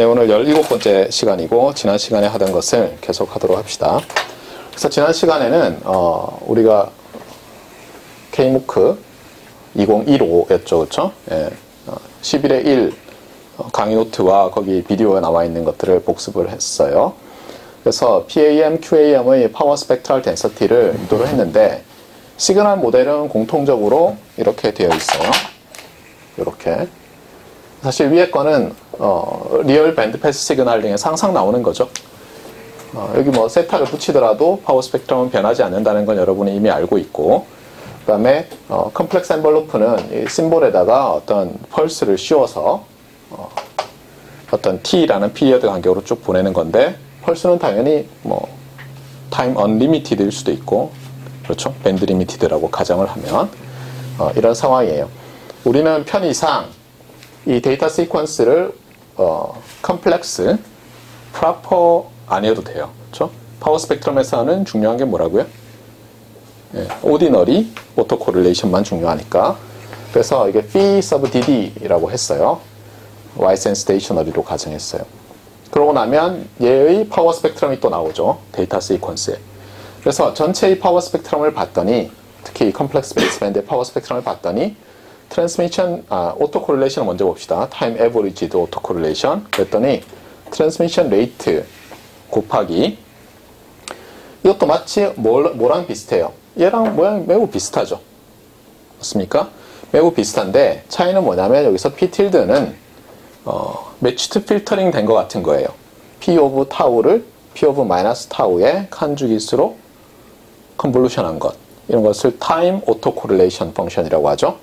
네, 오늘 17번째 시간이고 지난 시간에 하던 것을 계속 하도록 합시다. 그래서 지난 시간에는 우리가 K무크 2015였죠. 그렇죠? 예, 11의 1 강의 노트와 거기 비디오에 나와 있는 것들을 복습을 했어요. 그래서 PAM, QAM의 파워 스펙트럴 덴서티를 유도를 했는데 시그널 모델은 공통적으로 이렇게 되어 있어요. 이렇게. 사실 위에 거는 리얼 밴드 패스 시그널링에서 항상 나오는 거죠. 여기 뭐 세타를 붙이더라도 파워 스펙트럼은 변하지 않는다는 건 여러분이 이미 알고 있고, 그 다음에 컴플렉스 엔벌로프는 이 심볼에다가 어떤 펄스를 씌워서 어떤 T라는 피리어드 간격으로 쭉 보내는 건데, 펄스는 당연히 뭐 타임 언리미티드일 수도 있고, 그렇죠? 밴드 리미티드라고 가정을 하면 이런 상황이에요. 우리는 편의상 이 데이터 시퀀스를 컴플렉스, 프로퍼 아니어도 돼요. 그렇죠? 파워 스펙트럼에서는 중요한 게 뭐라고요? 예, 오디너리 오토 코릴레이션만 중요하니까. 그래서 이게 phi sub dd라고 했어요. Ysense 스테이셔너리로 가정했어요. 그러고 나면 얘의 파워 스펙트럼이 또 나오죠. 데이터 시퀀스에. 그래서 전체의 파워 스펙트럼을 봤더니, 특히 컴플렉스 베이스밴드의 파워 스펙트럼을 봤더니 트랜스미션, 오토 코릴레이션을 먼저 봅시다. 타임 에버리지드 오토 코릴레이션. 그랬더니 트랜스미션 레이트 곱하기, 이것도 마치 뭐랑 비슷해요? 얘랑 모양이 매우 비슷하죠. 맞습니까? 매우 비슷한데 차이는 뭐냐면 여기서 P 틸드는 매치드 필터링 된 것 같은 거예요. P 오브 타우를 P 오브 마이너스 타우의 칸주기수로 컨볼루션 한 것. 이런 것을 타임 오토 코릴레이션 펑션이라고 하죠.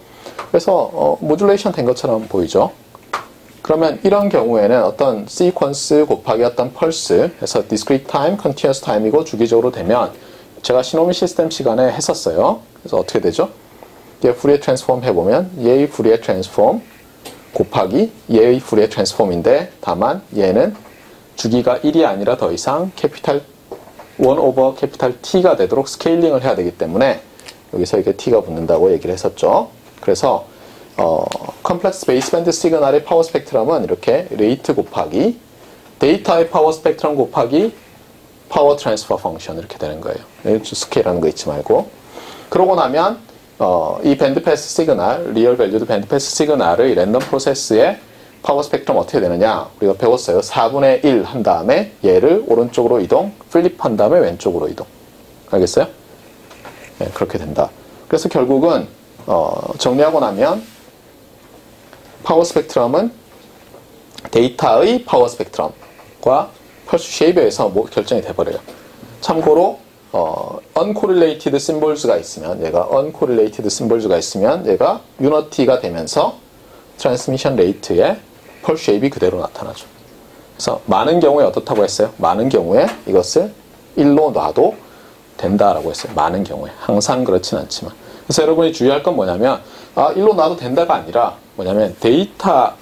그래서 모듈레이션 된 것처럼 보이죠. 그러면 이런 경우에는 어떤 시퀀스 곱하기 어떤 펄스 해서 discrete time, continuous time이고 주기적으로 되면 제가 시노미 시스템 시간에 했었어요. 그래서 어떻게 되죠? 얘 푸리에 트랜스폼 해보면 얘의 푸리에 트랜스폼 곱하기 얘의 푸리에 트랜스폼인데, 다만 얘는 주기가 1이 아니라 더 이상 캐피탈 1 오버 캐피탈 T가 되도록 스케일링을 해야 되기 때문에 여기서 이게 T가 붙는다고 얘기를 했었죠. 그래서 컴플렉스 베이스밴드 시그널의 파워 스펙트럼은 이렇게 레이트 곱하기 데이터의 파워 스펙트럼 곱하기 파워 트랜스퍼 펑션 이렇게 되는 거예요. 스케일하는 거 잊지 말고. 그러고 나면 이 밴드 패스 시그널, 리얼 밸류드 밴드 패스 시그널의 랜덤 프로세스의 파워 스펙트럼 어떻게 되느냐, 우리가 배웠어요. 4분의 1 한 다음에 얘를 오른쪽으로 이동, 플립 한 다음에 왼쪽으로 이동. 알겠어요? 네, 그렇게 된다. 그래서 결국은 정리하고 나면 파워 스펙트럼은 데이터의 파워 스펙트럼과 펄스 쉐입에 의해서 결정이 돼버려요. 참고로 uncorrelated symbols가 있으면, 얘가 uncorrelated symbols가 있으면 얘가 유너티가 되면서 트랜스미션 레이트의 펄스 쉐입이 그대로 나타나죠. 그래서 많은 경우에 어떻다고 했어요? 많은 경우에 이것을 1로 놔도 된다라고 했어요. 많은 경우에. 항상 그렇진 않지만. 그래서 여러분이 주의할 건 뭐냐면, 1로 놔도 된다가 아니라 뭐냐면 데이터,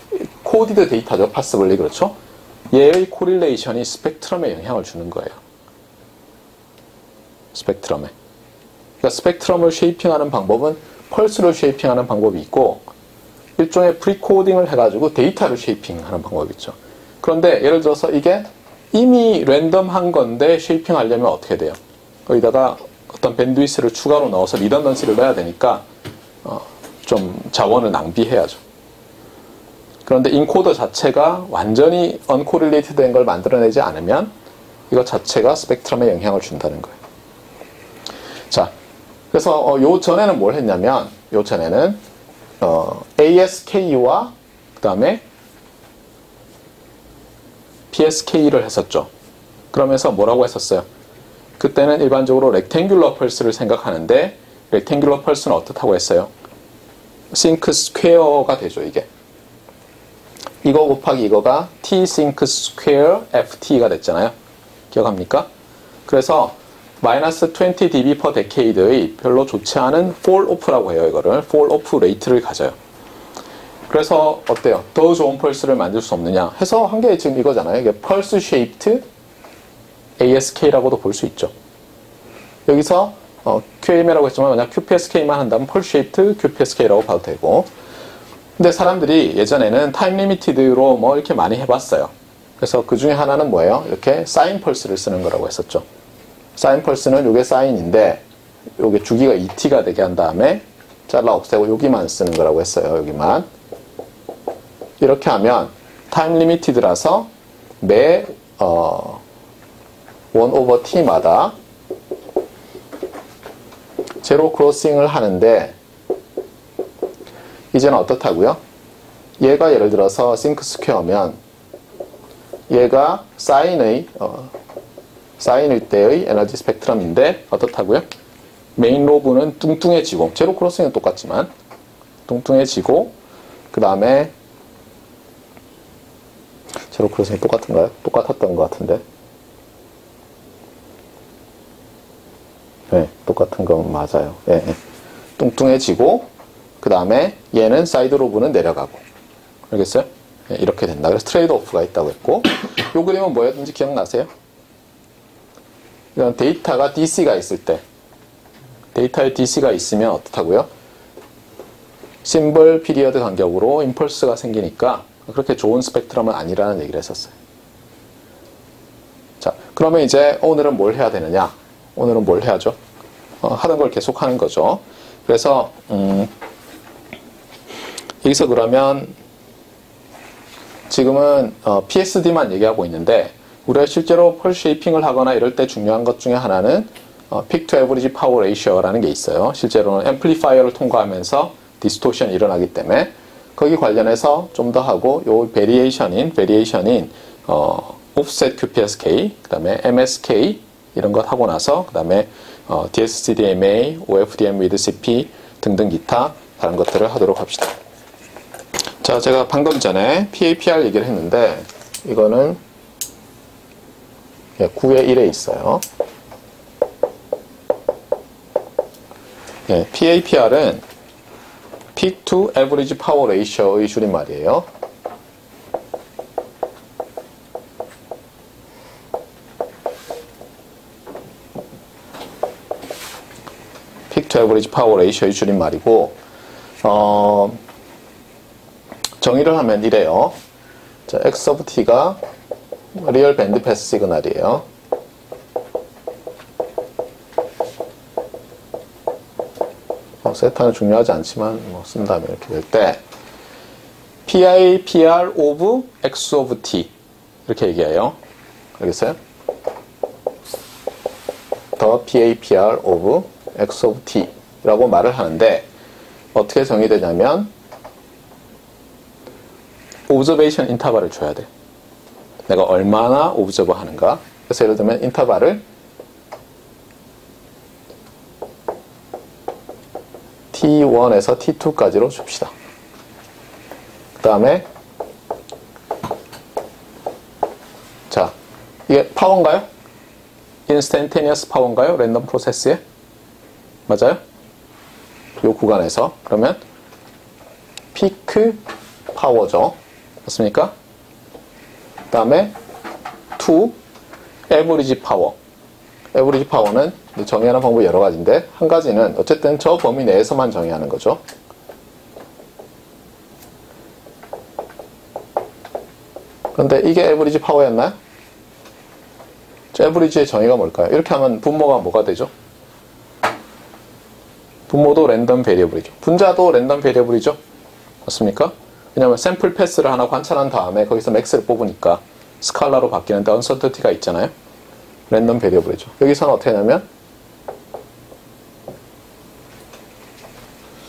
코디드 데이터죠. 파스블리. 그렇죠? 얘의 코릴레이션이 스펙트럼에 영향을 주는 거예요. 스펙트럼에. 그러니까 스펙트럼을 쉐이핑하는 방법은 펄스를 쉐이핑하는 방법이 있고, 일종의 프리코딩을 해가지고 데이터를 쉐이핑하는 방법이 있죠. 그런데 예를 들어서 이게 이미 랜덤한 건데 쉐이핑하려면 어떻게 돼요? 거기다가 어떤 밴드위스를 추가로 넣어서 리던던시를 넣어야 되니까 좀 자원을 낭비해야죠. 그런데 인코더 자체가 완전히 언코릴레이트 된 걸 만들어내지 않으면 이거 자체가 스펙트럼에 영향을 준다는 거예요. 자, 그래서 요 전에는 뭘 했냐면, 요 전에는 ASK와 그 다음에 PSK를 했었죠. 그러면서 뭐라고 했었어요? 그때는 일반적으로 렉탱귤러 펄스를 생각하는데, 렉탱귤러 펄스는 어떻다고 했어요? 싱크 스퀘어가 되죠, 이게. 이거 곱하기 이거가 T 싱크 스퀘어 FT가 됐잖아요. 기억합니까? 그래서 마이너스 20 dB per decade의 별로 좋지 않은 fall off라고 해요. 이거를 fall off 레이트를 가져요. 그래서 어때요? 더 좋은 펄스를 만들 수 없느냐 해서 한 게 지금 이거잖아요. 이게 펄스 쉐이프드 ASK라고도 볼 수 있죠. 여기서 QAM이라고 했지만 만약 QPSK만 한다면 펄스 쉐이프드 QPSK라고 봐도 되고, 근데 사람들이 예전에는 타임 리미티드로 뭐 이렇게 많이 해봤어요. 그래서 그 중에 하나는 뭐예요? 이렇게 사인 펄스를 쓰는 거라고 했었죠. 사인 펄스는 이게 사인인데 요게 주기가 2t가 되게 한 다음에 잘라 없애고 여기만 쓰는 거라고 했어요. 여기만. 이렇게 하면 타임 리미티드라서 매 1/t마다 제로 크로싱을 하는데 이제는 어떻다고요? 얘가 예를 들어서 싱크 스퀘어면 얘가 사인일 때의 에너지 스펙트럼인데 어떻다고요? 메인 로브는 뚱뚱해지고 제로 크로싱은 똑같지만 뚱뚱해지고 그 다음에 제로 크로싱이 똑같은가요? 똑같았던 것 같은데 네, 똑같은 건 맞아요. 네, 네. 뚱뚱해지고 그 다음에 얘는 사이드 로브는 내려가고 알겠어요? 네, 이렇게 된다. 그래서 트레이드 오프가 있다고 했고 이 그림은 뭐였는지 기억나세요? 이런 데이터가 DC가 있을 때 데이터에 DC가 있으면 어떻다고요? 심벌 피리어드 간격으로 임펄스가 생기니까 그렇게 좋은 스펙트럼은 아니라는 얘기를 했었어요. 자, 그러면 이제 오늘은 뭘 해야 되느냐? 오늘은 뭘 해야죠? 하던 걸 계속 하는 거죠. 그래서 여기서 그러면 지금은 PSD만 얘기하고 있는데 우리가 실제로 펄 쉐이핑을 하거나 이럴 때 중요한 것 중에 하나는 픽 투 에버리지 파워 레이셔라는 게 있어요. 실제로는 앰플리파이어를 통과하면서 디스토션이 일어나기 때문에 거기 관련해서 좀 더 하고 요 베리에이션인 오프셋 QPSK 그 다음에 MSK 이런 것 하고 나서 그 다음에 DSCDMA, OFDM with CP 등등 기타 다른 것들을 하도록 합시다. 자, 제가 방금 전에 PAPR 얘기를 했는데 이거는 9의 1에 있어요. 네, PAPR은 Peak to Average Power Ratio의 줄임말이에요. Peak to Average Power Ratio의 줄임말이고 정의를 하면 이래요. 자, X of T가 리얼 밴드 패스 시그널이에요. 세타는 중요하지 않지만 쓴다면 이렇게 될 때 PIPR of X of T 이렇게 얘기해요. 알겠어요? 더 PAPR of X of T 라고 말을 하는데 어떻게 정의되냐면 오브저베이션 인터벌을 줘야 돼. 내가 얼마나 오브저버 하는가. 그래서 예를 들면 인터벌을 T1에서 T2까지로 줍시다. 그 다음에 자, 이게 파워인가요? 인스탄테니어스 파워인가요? 랜덤 프로세스에? 맞아요? 이 구간에서 그러면 피크 파워죠. 맞습니까? 그 다음에 to 에버리지 파워. 에버리지 파워는 정의하는 방법이 여러 가지인데 한 가지는 어쨌든 저 범위 내에서만 정의하는 거죠. 그런데 이게 에버리지 파워였나요? 저 에버리지의 정의가 뭘까요? 이렇게 하면 분모가 뭐가 되죠? 분모도 랜덤 베리어블이죠. 분자도 랜덤 베리어블이죠. 맞습니까? 왜냐하면 샘플 패스를 하나 관찰한 다음에 거기서 맥스를 뽑으니까 스칼라로 바뀌는데 언서터티가 있잖아요. 랜덤 베리어블이죠. 여기서는 어떻게 하냐면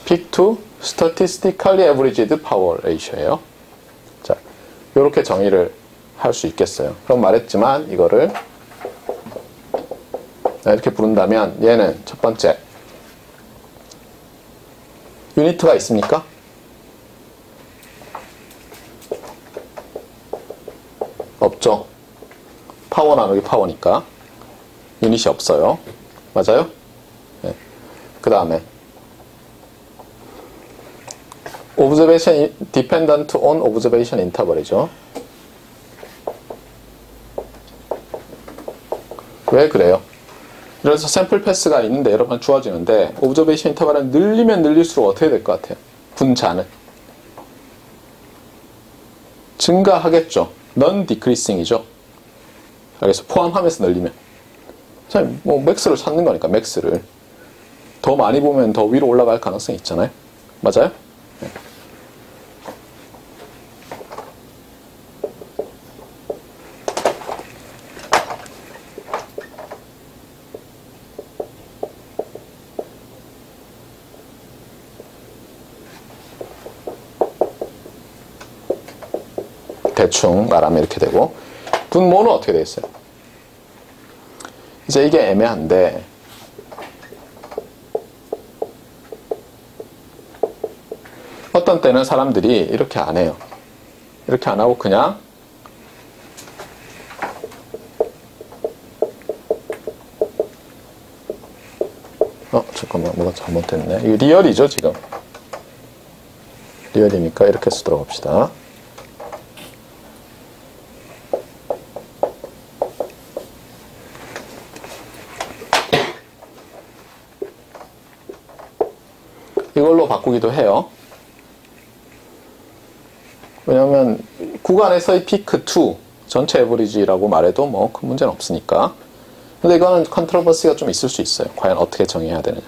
peak to statistically averaged power ratio예요. 자, 이렇게 정의를 할 수 있겠어요. 그럼 말했지만 이거를 이렇게 부른다면 얘는 첫 번째 유니트가 있습니까? 없죠. 파워 나누기 파워니까 유닛이 없어요. 맞아요? 네. 그 다음에 observation dependent on observation interval이죠. 왜 그래요? 그래서 샘플 패스가 있는데 여러 번 주어지는데 observation interval은 늘리면 늘릴수록 어떻게 될 것 같아요? 분자는 증가하겠죠. non-decreasing이죠. 그래서 포함하면서 늘리면. 뭐 맥스를 찾는 거니까 맥스를. 더 많이 보면 더 위로 올라갈 가능성이 있잖아요. 맞아요? 네. 대충 말하면 이렇게 되고, 분모는 어떻게 되어 있어요? 이제 이게 애매한데, 어떤 때는 사람들이 이렇게 안 해요. 이렇게 안 하고 그냥 잠깐만, 뭐가 잘못됐네. 이거 리얼이죠, 지금. 리얼이니까 이렇게 쓰도록 합시다. 이걸로 바꾸기도 해요. 왜냐면 구간에서의 피크 2 전체 에버리지라고 말해도 뭐 큰 문제는 없으니까. 근데 이거는 컨트로버시가 좀 있을 수 있어요. 과연 어떻게 정의해야 되느냐.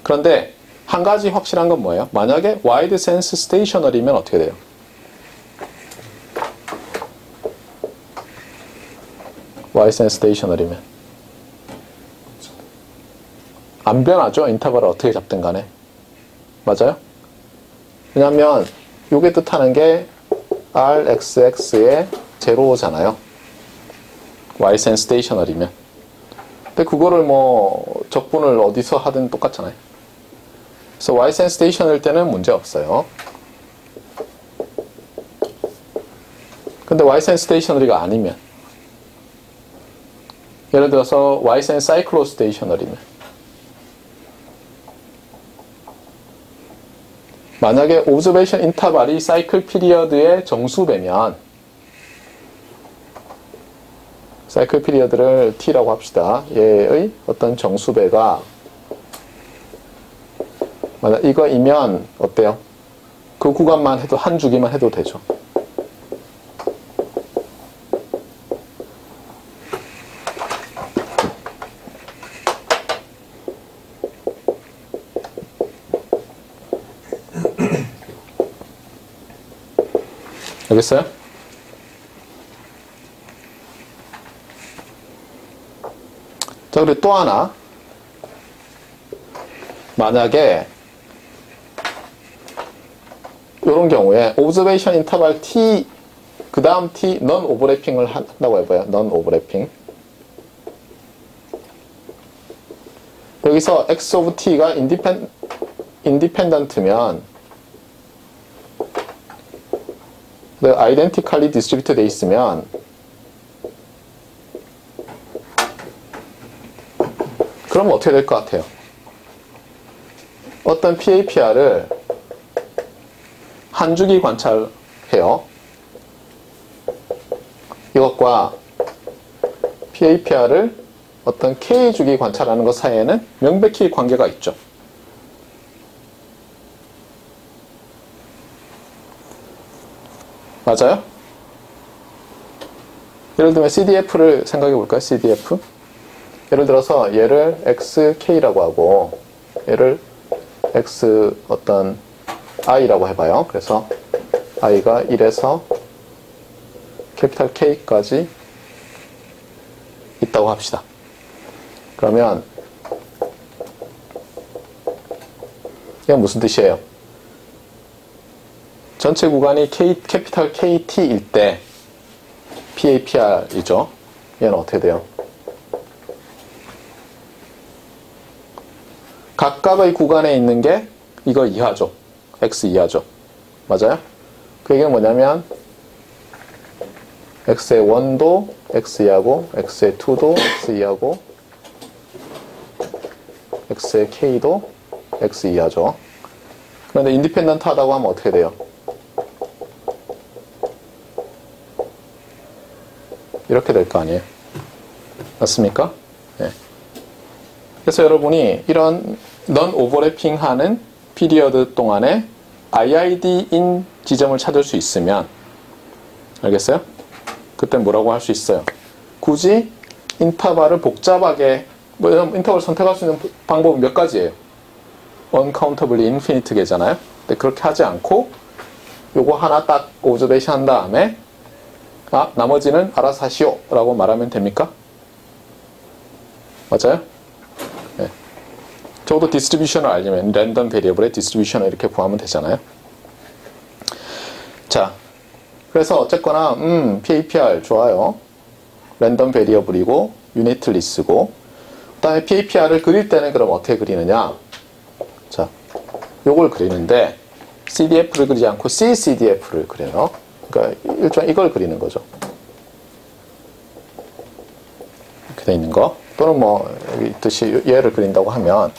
그런데 한 가지 확실한 건 뭐예요? 만약에 와이드 센스 스테이셔너리면 어떻게 돼요? 와이드 센스 스테이셔너리면 안 변하죠. 인터벌을 어떻게 잡든 간에. 맞아요? 왜냐면 요게 뜻하는 게 RXX의 제로잖아요. Y센 스테이셔너리면. 근데 그거를 뭐 적분을 어디서 하든 똑같잖아요. 그래서 Y센 스테이셔너일 때는 문제 없어요. 근데 Y센 스테이셔너리가 아니면, 예를 들어서 Y센 사이클로 스테이셔너리면, 만약에 오브저베이션 인터벌이 사이클 피리어드의 정수배면, 사이클 피리어드를 t라고 합시다. 얘의 어떤 정수배가 만약 이거이면 어때요? 그 구간만 해도, 한 주기만 해도 되죠. 알겠어요? 자, 그리고 또 하나. 만약에 이런 경우에 observation interval t 그 다음 t non overlapping을 한다고 해봐요. non overlapping. 여기서 x of t가 independent면 identically distributed 돼 있으면 그러면 어떻게 될 것 같아요? 어떤 PAPR을 한 주기 관찰해요. 이것과 PAPR을 어떤 K주기 관찰하는 것 사이에는 명백히 관계가 있죠. 맞아요? 예를 들면 CDF를 생각해 볼까요? CDF. 예를 들어서 얘를 XK라고 하고 얘를 X 어떤 I라고 해봐요. 그래서 I가 1에서 캐피탈 K까지 있다고 합시다. 그러면 이게 무슨 뜻이에요? 전체 구간이 캐피탈 KT일 때 PAPR이죠. 얘는 어떻게 돼요? 각각의 구간에 있는 게 이거 이하죠. X 이하죠. 맞아요? 그 얘기는 뭐냐면 X의 1도 X 이하고 X의 2도 X 이하고 X의 K도 X 이하죠. 그런데 인디펜던트 하다고 하면 어떻게 돼요? 이렇게 될 거 아니에요? 맞습니까? 네. 그래서 여러분이 이런 non overlapping 하는 피리어드 동안에 IID인 지점을 찾을 수 있으면, 알겠어요? 그때 뭐라고 할 수 있어요? 굳이 인터벌을 복잡하게, 인터벌 선택할 수 있는 방법은 몇 가지예요. uncountably infinite 개잖아요. 근데 그렇게 하지 않고 요거 하나 딱 오브저베이션 한 다음에 나머지는 알아서 하시오 라고 말하면 됩니까? 맞아요? 네. 적어도 디스트리뷰션을 알려면 랜덤 베리어블의 디스트리뷰션을 이렇게 구하면 되잖아요. 자, 그래서 어쨌거나 PAPR 좋아요. 랜덤 베리어블이고 유니틀리스고, 그 다음에 PAPR을 그릴 때는 그럼 어떻게 그리느냐? 자, 요걸 그리는데 CDF를 그리지 않고 CCDF를 그려요. 그러니까 일종의 이걸 그리는 거죠. 이렇게 돼 있는 거. 또는 뭐 여기 있듯이 얘를 그린다고 하면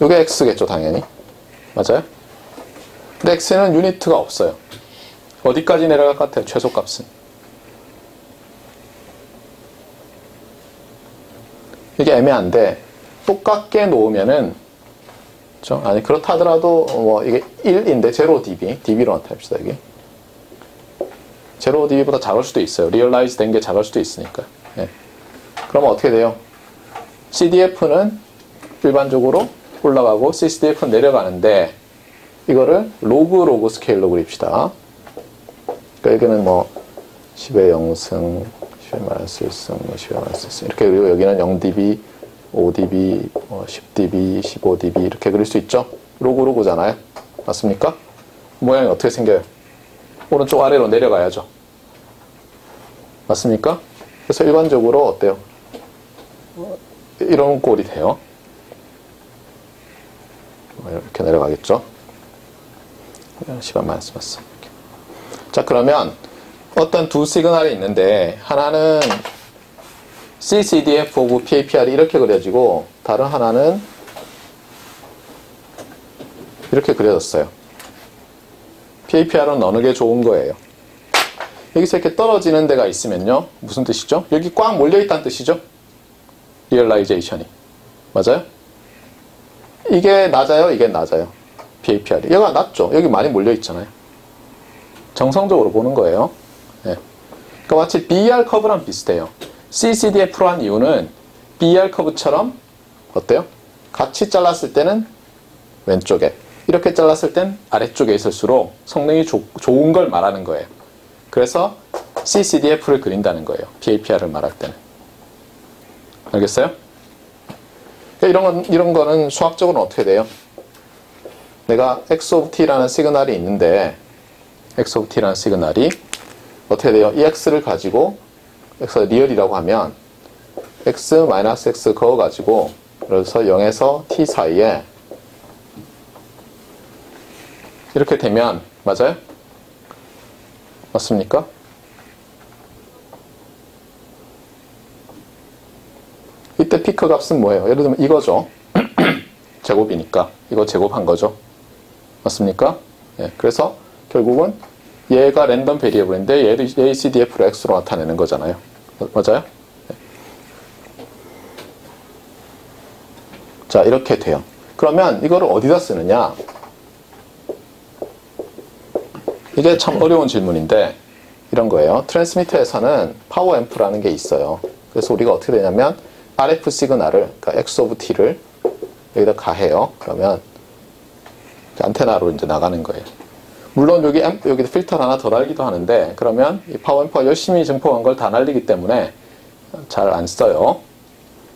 요게 X겠죠, 당연히. 맞아요? 근데 X는 유니트가 없어요. 어디까지 내려갈 것 같아요? 최소값은. 이게 애매한데 똑같게 놓으면은, 그렇죠? 아니 그렇다 하더라도 뭐 이게 1인데 0dB, dB로 나타냅시다. 이게 0dB보다 작을 수도 있어요. 리얼라이즈 된 게 작을 수도 있으니까. 예. 그러면 어떻게 돼요? CDF는 일반적으로 올라가고 CCDF는 내려가는데 이거를 로그 스케일로 그립시다. 그러니까 여기는 뭐 10의 0승, 10의 마이너스 1승, 10의 마이너스 1승 이렇게 그리고 여기는 0dB, 5dB, 10dB, 15dB 이렇게 그릴 수 있죠? 로그잖아요. 맞습니까? 모양이 어떻게 생겨요? 오른쪽 아래로 내려가야죠. 맞습니까? 그래서 일반적으로 어때요? 이런 꼴이 돼요. 이렇게 내려가겠죠? 시간 많이 썼어. 자, 그러면 어떤 두 시그널이 있는데 하나는 CCDF 오브 PAPR이 이렇게 그려지고 다른 하나는 이렇게 그려졌어요. PAPR은 어느 게 좋은 거예요? 여기서 이렇게 떨어지는 데가 있으면요. 무슨 뜻이죠? 여기 꽉 몰려있다는 뜻이죠? 리얼라이제이션이. 맞아요? 이게 낮아요? 이게 낮아요? PAPR이. 여기가 낮죠? 여기 많이 몰려있잖아요. 정성적으로 보는 거예요. 네. 그러니까 마치 BR 커브랑 비슷해요. CCDF로 한 이유는 BR 커브처럼 어때요? 같이 잘랐을 때는 왼쪽에, 이렇게 잘랐을 땐 아래쪽에 있을수록 성능이 좋은 걸 말하는 거예요. 그래서 CCDF를 그린다는 거예요. PAPR을 말할 때는. 알겠어요? 그러니까 이런 거는 수학적으로는 어떻게 돼요? 내가 X of T라는 시그널이 있는데 X of T라는 시그널이 어떻게 돼요? 이 X를 가지고 X가 리얼이라고 하면 X-X 그어가지고 그래서 0에서 T 사이에 이렇게 되면 맞아요? 맞습니까? 이때 피크 값은 뭐예요? 예를 들면 이거죠. 제곱이니까 이거 제곱한 거죠. 맞습니까? 예, 그래서 결국은 얘가 랜덤 베리어블인데 얘의 CDF를 X로 나타내는 거잖아요. 맞아요? 예. 자, 이렇게 돼요. 그러면 이거를 어디다 쓰느냐? 이게 참 어려운 질문인데 이런 거예요. 트랜스미터에서는 파워 앰프라는 게 있어요. 그래서 우리가 어떻게 되냐면 RF 시그널을, 그러니까 X of T를 여기다 가해요. 그러면 안테나로 이제 나가는 거예요. 물론 여기도 필터를 하나 더 달기도 하는데 그러면 이 파워 앰프가 열심히 증폭한 걸 다 날리기 때문에 잘 안 써요.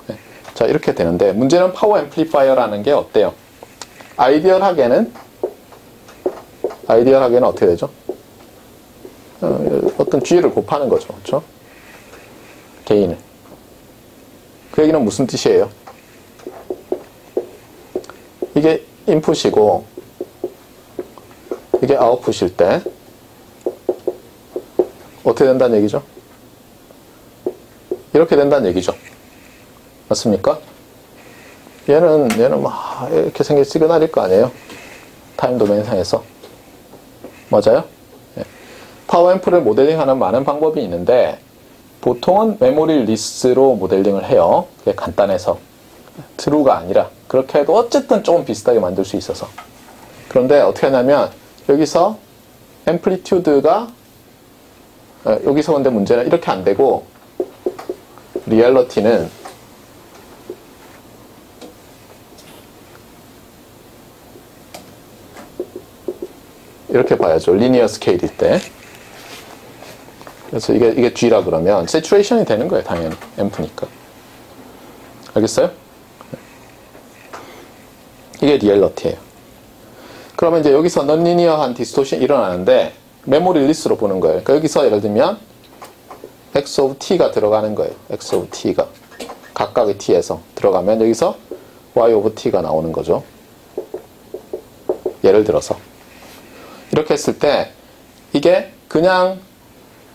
네. 자, 이렇게 되는데 문제는 파워 앰플리파이어라는 게 어때요? 아이디얼하게는 어떻게 되죠? 어떤 G를 곱하는 거죠. 그렇죠? 게인을. 그 얘기는 무슨 뜻이에요? 이게 인풋이고 이게 아웃풋일 때 어떻게 된다는 얘기죠? 이렇게 된다는 얘기죠. 맞습니까? 얘는 막 이렇게 생긴 시그널일 거 아니에요? 타임 도메인상에서. 맞아요? 예. 파워 앰프를 모델링하는 많은 방법이 있는데 보통은 메모리 리스로 모델링을 해요. 그게 간단해서. 트루가 아니라 그렇게 해도 어쨌든 조금 비슷하게 만들 수 있어서. 그런데 어떻게 하냐면 여기서 앰플리튜드가 여기서 근데 문제는 이렇게 안 되고 리얼리티는 이렇게 봐야죠. 리니어 스케일일 때. 그래서 이게 G라 그러면 세츄레이션이 되는 거예요. 당연히 앰프니까. 알겠어요? 이게 리얼리티예요. 그러면 이제 여기서 넌리니어한 디스토션이 일어나는데 메모리 리스로 보는 거예요. 그러니까 여기서 예를 들면 x of t가 들어가는 거예요. x of t가 각각의 t에서 들어가면 여기서 y of t가 나오는 거죠. 예를 들어서 이렇게 했을 때 이게 그냥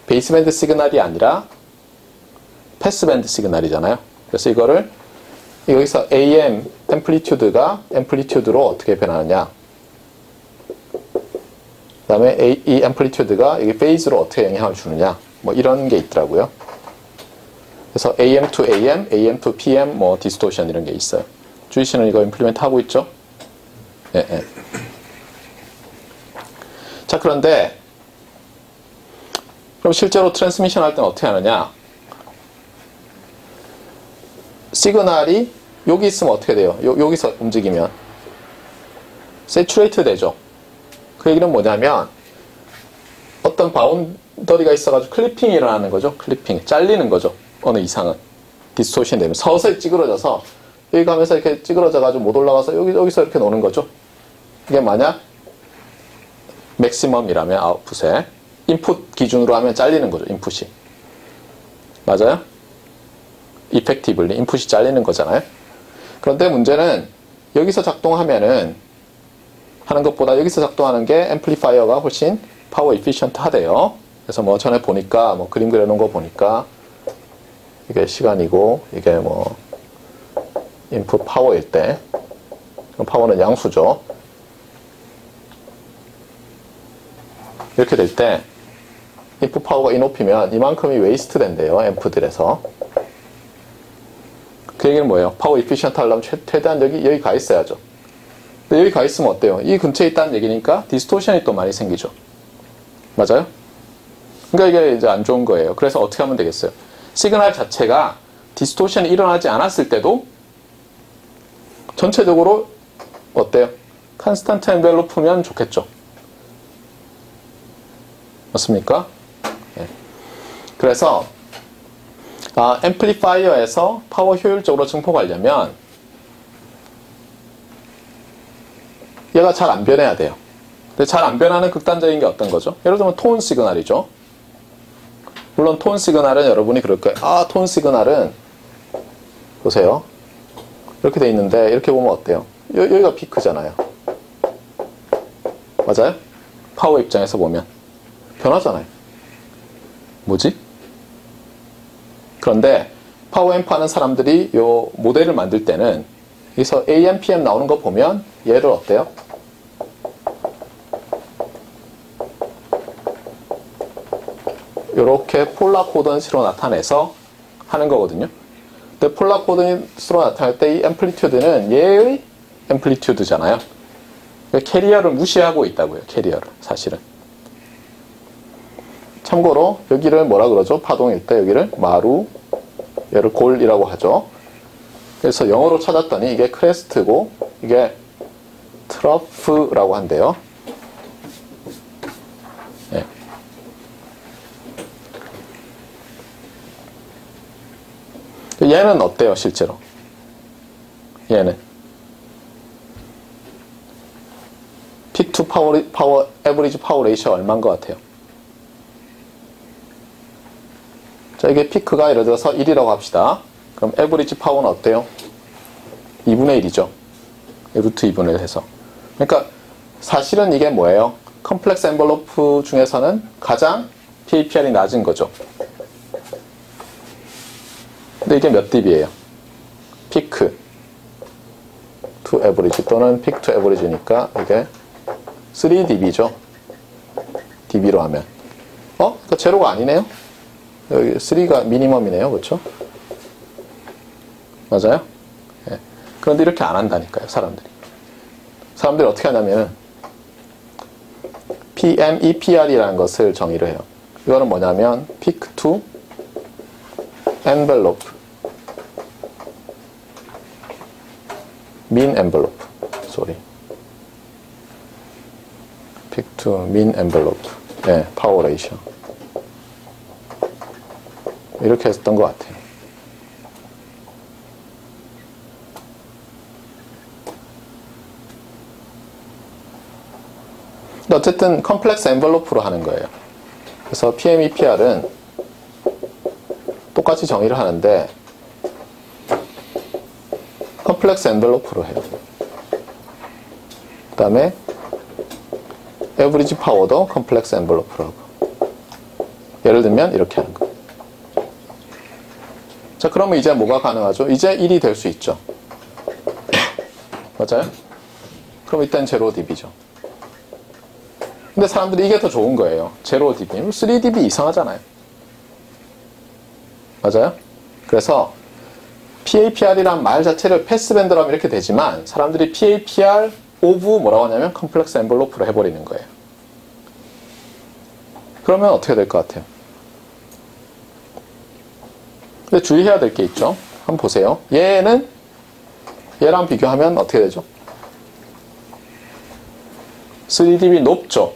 베이스밴드 시그널이 아니라 패스밴드 시그널이잖아요. 그래서 이거를 여기서 AM 앰플리튜드가 앰플리튜드로 어떻게 변하느냐, 그 다음에 이 앰플리튜드가 이게 페이즈로 어떻게 영향을 주느냐, 뭐 이런 게 있더라고요. 그래서 AM to AM, AM to PM, 뭐 디스토션 이런 게 있어요. 주희 씨는 이거 임플리멘트 하고 있죠? 예, 예. 자, 그런데 그럼 실제로 트랜스미션 할 때는 어떻게 하느냐? 시그널이 여기 있으면 어떻게 돼요? 여기서 움직이면 세츄레이트 되죠. 그 얘기는 뭐냐면 어떤 바운더리가 있어가지고 클리핑이 일어나는 거죠. 클리핑, 잘리는 거죠. 어느 이상은 디스토션 되면 서서히 찌그러져서 여기 가면서 이렇게 찌그러져가지고 못 올라가서 여기서 이렇게 노는 거죠. 이게 만약 맥시멈이라면 아웃풋에 인풋 기준으로 하면 잘리는 거죠. 인풋이. 맞아요? 이펙티블리 인풋이 잘리는 거잖아요. 그런데 문제는 여기서 작동하면은 하는 것보다 여기서 작동하는 게 앰플리파이어가 훨씬 파워 이피션트 하대요. 그래서 뭐 전에 보니까 뭐 그림 그려놓은 거 보니까 이게 시간이고 이게 뭐 인풋 파워일 때 파워는 양수죠. 이렇게 될 때 인풋 파워가 이 높이면 이만큼이 웨이스트 된대요. 앰프들에서. 그 얘기는 뭐예요? 파워 이피션트 하려면 최대한 여기 가 있어야죠. 근데 여기 가 있으면 어때요? 이 근처에 있다는 얘기니까 디스토션이 또 많이 생기죠. 맞아요? 그러니까 이게 이제 안 좋은 거예요. 그래서 어떻게 하면 되겠어요? 시그널 자체가 디스토션이 일어나지 않았을 때도 전체적으로 어때요? 컨스탄트 엔벨로프면 좋겠죠. 맞습니까? 예. 그래서 앰플리파이어에서 파워 효율적으로 증폭하려면 얘가 잘 안 변해야 돼요. 근데 잘 안 변하는 극단적인 게 어떤 거죠? 예를 들면 톤 시그널이죠. 물론 톤 시그널은 여러분이 그럴 거예요. 톤 시그널은 보세요. 이렇게 돼 있는데 이렇게 보면 어때요? 여기가 피크잖아요. 맞아요? 파워 입장에서 보면 변하잖아요. 뭐지? 그런데 파워 앰프 하는 사람들이 요 모델을 만들 때는 여기서 AM, PM 나오는 거 보면 얘를 어때요? 요렇게 폴라 코던시로 나타내서 하는 거거든요. 근데 폴라 코던시로 나타낼 때 이 앰플리튜드는 얘의 앰플리튜드잖아요. 캐리어를 무시하고 있다고요. 캐리어를 사실은. 참고로 여기를 뭐라 그러죠? 파동일 때 여기를 마루, 얘를 골이라고 하죠. 그래서 영어로 찾았더니 이게 크레스트고 이게 트러프라고 한대요. 네. 얘는 어때요, 실제로? 얘는 픽 투 파워 에버리지 파워 레이셔 얼마인 것 같아요? 자, 이게 피크가 예를 들어서 1이라고 합시다. 그럼 에버리지 파워는 어때요? 2분의 1이죠. 루트 2분의 1 해서. 그러니까 사실은 이게 뭐예요? 컴플렉스 엔벨로프 중에서는 가장 PAPR이 낮은 거죠. 근데 이게 몇 dB예요? 피크 투 에버리지 또는 피크 투 에버리지니까 이게 3dB죠. dB로 하면. 그러니까 제로가 아니네요. 여기 3가 미니멈이네요. 그렇죠? 맞아요? 예. 그런데 이렇게 안 한다니까요. 사람들이 어떻게 하냐면 PMEPR이라는 것을 정의를 해요. 이거는 뭐냐면 peak to envelope, mean envelope, sorry, peak to mean envelope, 네, 파워 레이셔. 이렇게 했었던 것 같아요. 어쨌든 컴플렉스 엔벨로프로 하는 거예요. 그래서 PMEPR은 똑같이 정의를 하는데 컴플렉스 엔벨로프로 해요. 그 다음에 에버리지 파워도 컴플렉스 엔벨로프로 하고, 예를 들면 이렇게 하는 거예요. 자, 그러면 이제 뭐가 가능하죠? 이제 1이 될 수 있죠. 맞아요? 그럼 일단 제로 dB죠. 근데 사람들이 이게 더 좋은 거예요. 제로 dB. 3dB 이상하잖아요. 맞아요? 그래서 PAPR이란 말 자체를 패스밴드로 하면 이렇게 되지만 사람들이 PAPR 오브 뭐라고 하냐면 컴플렉스 엔벨로프로 해버리는 거예요. 그러면 어떻게 될 것 같아요? 근데 주의해야 될 게 있죠. 한번 보세요. 얘는 얘랑 비교하면 어떻게 되죠? 3dB 높죠?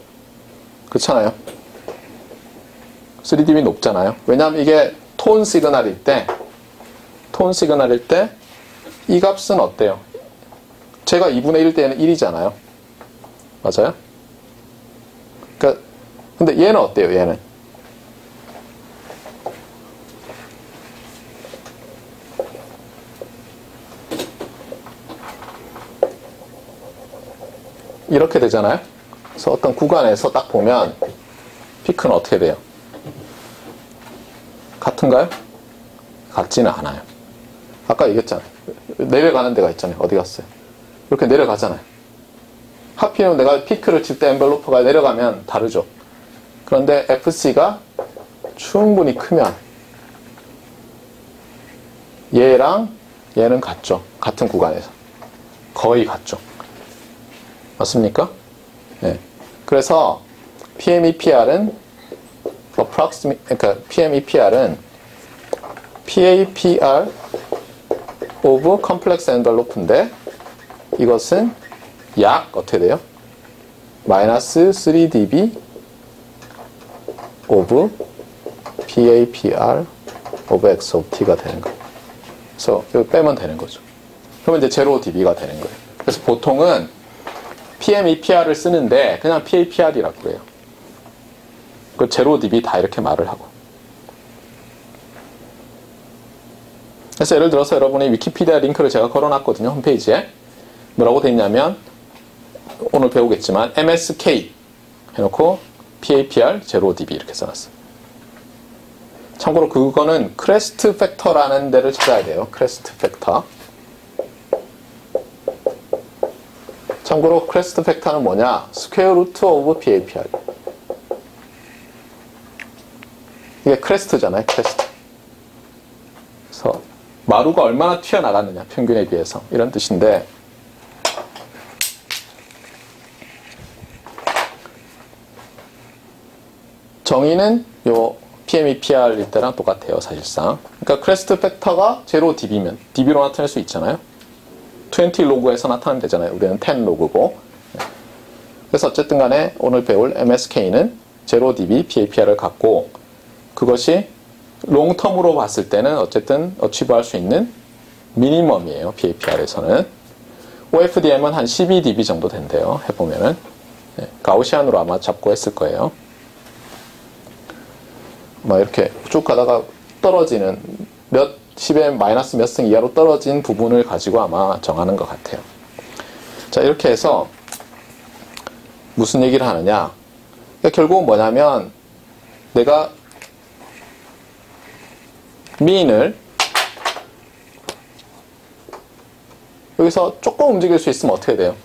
그렇잖아요. 3dB 높잖아요. 왜냐하면 이게 톤 시그널일 때 이 값은 어때요? 제가 2분의 1 때는 1이잖아요. 맞아요? 그러니까 근데 얘는 어때요? 얘는 이렇게 되잖아요. 그래서 어떤 구간에서 딱 보면 피크는 어떻게 돼요? 같은가요? 같지는 않아요. 아까 얘기했잖아요. 내려가는 데가 있잖아요. 어디 갔어요? 이렇게 내려가잖아요. 하필이면 내가 피크를 칠 때 엔벨로프가 내려가면 다르죠. 그런데 FC가 충분히 크면 얘랑 얘는 같죠. 같은 구간에서. 거의 같죠. 맞습니까? 네. 그래서 PMEPR은 PAPR of complex envelope인데 이것은 약 어떻게 돼요? 마이너스 3dB of PAPR of X of T가 되는 거예요. 그래서 이거 빼면 되는 거죠. 그러면 이제 0dB가 되는 거예요. 그래서 보통은 PMEPR을 쓰는데 그냥 PAPR이라고 해요. 그 0dB 다 이렇게 말을 하고. 그래서 예를 들어서 여러분이 위키피디아 링크를 제가 걸어놨거든요. 홈페이지에. 뭐라고 돼 있냐면 오늘 배우겠지만 MSK 해놓고 PAPR 0dB 이렇게 써놨어요. 참고로 그거는 크레스트 팩터라는 데를 찾아야 돼요. 크레스트 팩터. 참고로 크레스트 팩터는 뭐냐? 스퀘어 루트 오브 PAPR. 이게 크레스트잖아요. 크레스트. 그래서 마루가 얼마나 튀어나갔느냐. 평균에 비해서. 이런 뜻인데 정의는 요 PMEPR일 때랑 똑같아요. 사실상. 그러니까 크레스트 팩터가 0dB면 dB로 나타낼 수 있잖아요. 20 로그에서 나타내면 되잖아요. 우리는 10 로그고. 그래서 어쨌든 간에 오늘 배울 MSK는 0dB PAPR을 갖고 그것이 롱텀으로 봤을 때는 어쨌든 어치브할 수 있는 미니멈이에요. PAPR에서는. OFDM은 한 12dB 정도 된대요. 해보면은. 가우시안으로 아마 잡고 했을 거예요. 막 이렇게 쭉 가다가 떨어지는 몇 10의 마이너스 몇 승 이하로 떨어진 부분을 가지고 아마 정하는 것 같아요. 자, 이렇게 해서 무슨 얘기를 하느냐. 그러니까 결국은 뭐냐면 내가 mean을 여기서 조금 움직일 수 있으면 어떻게 돼요?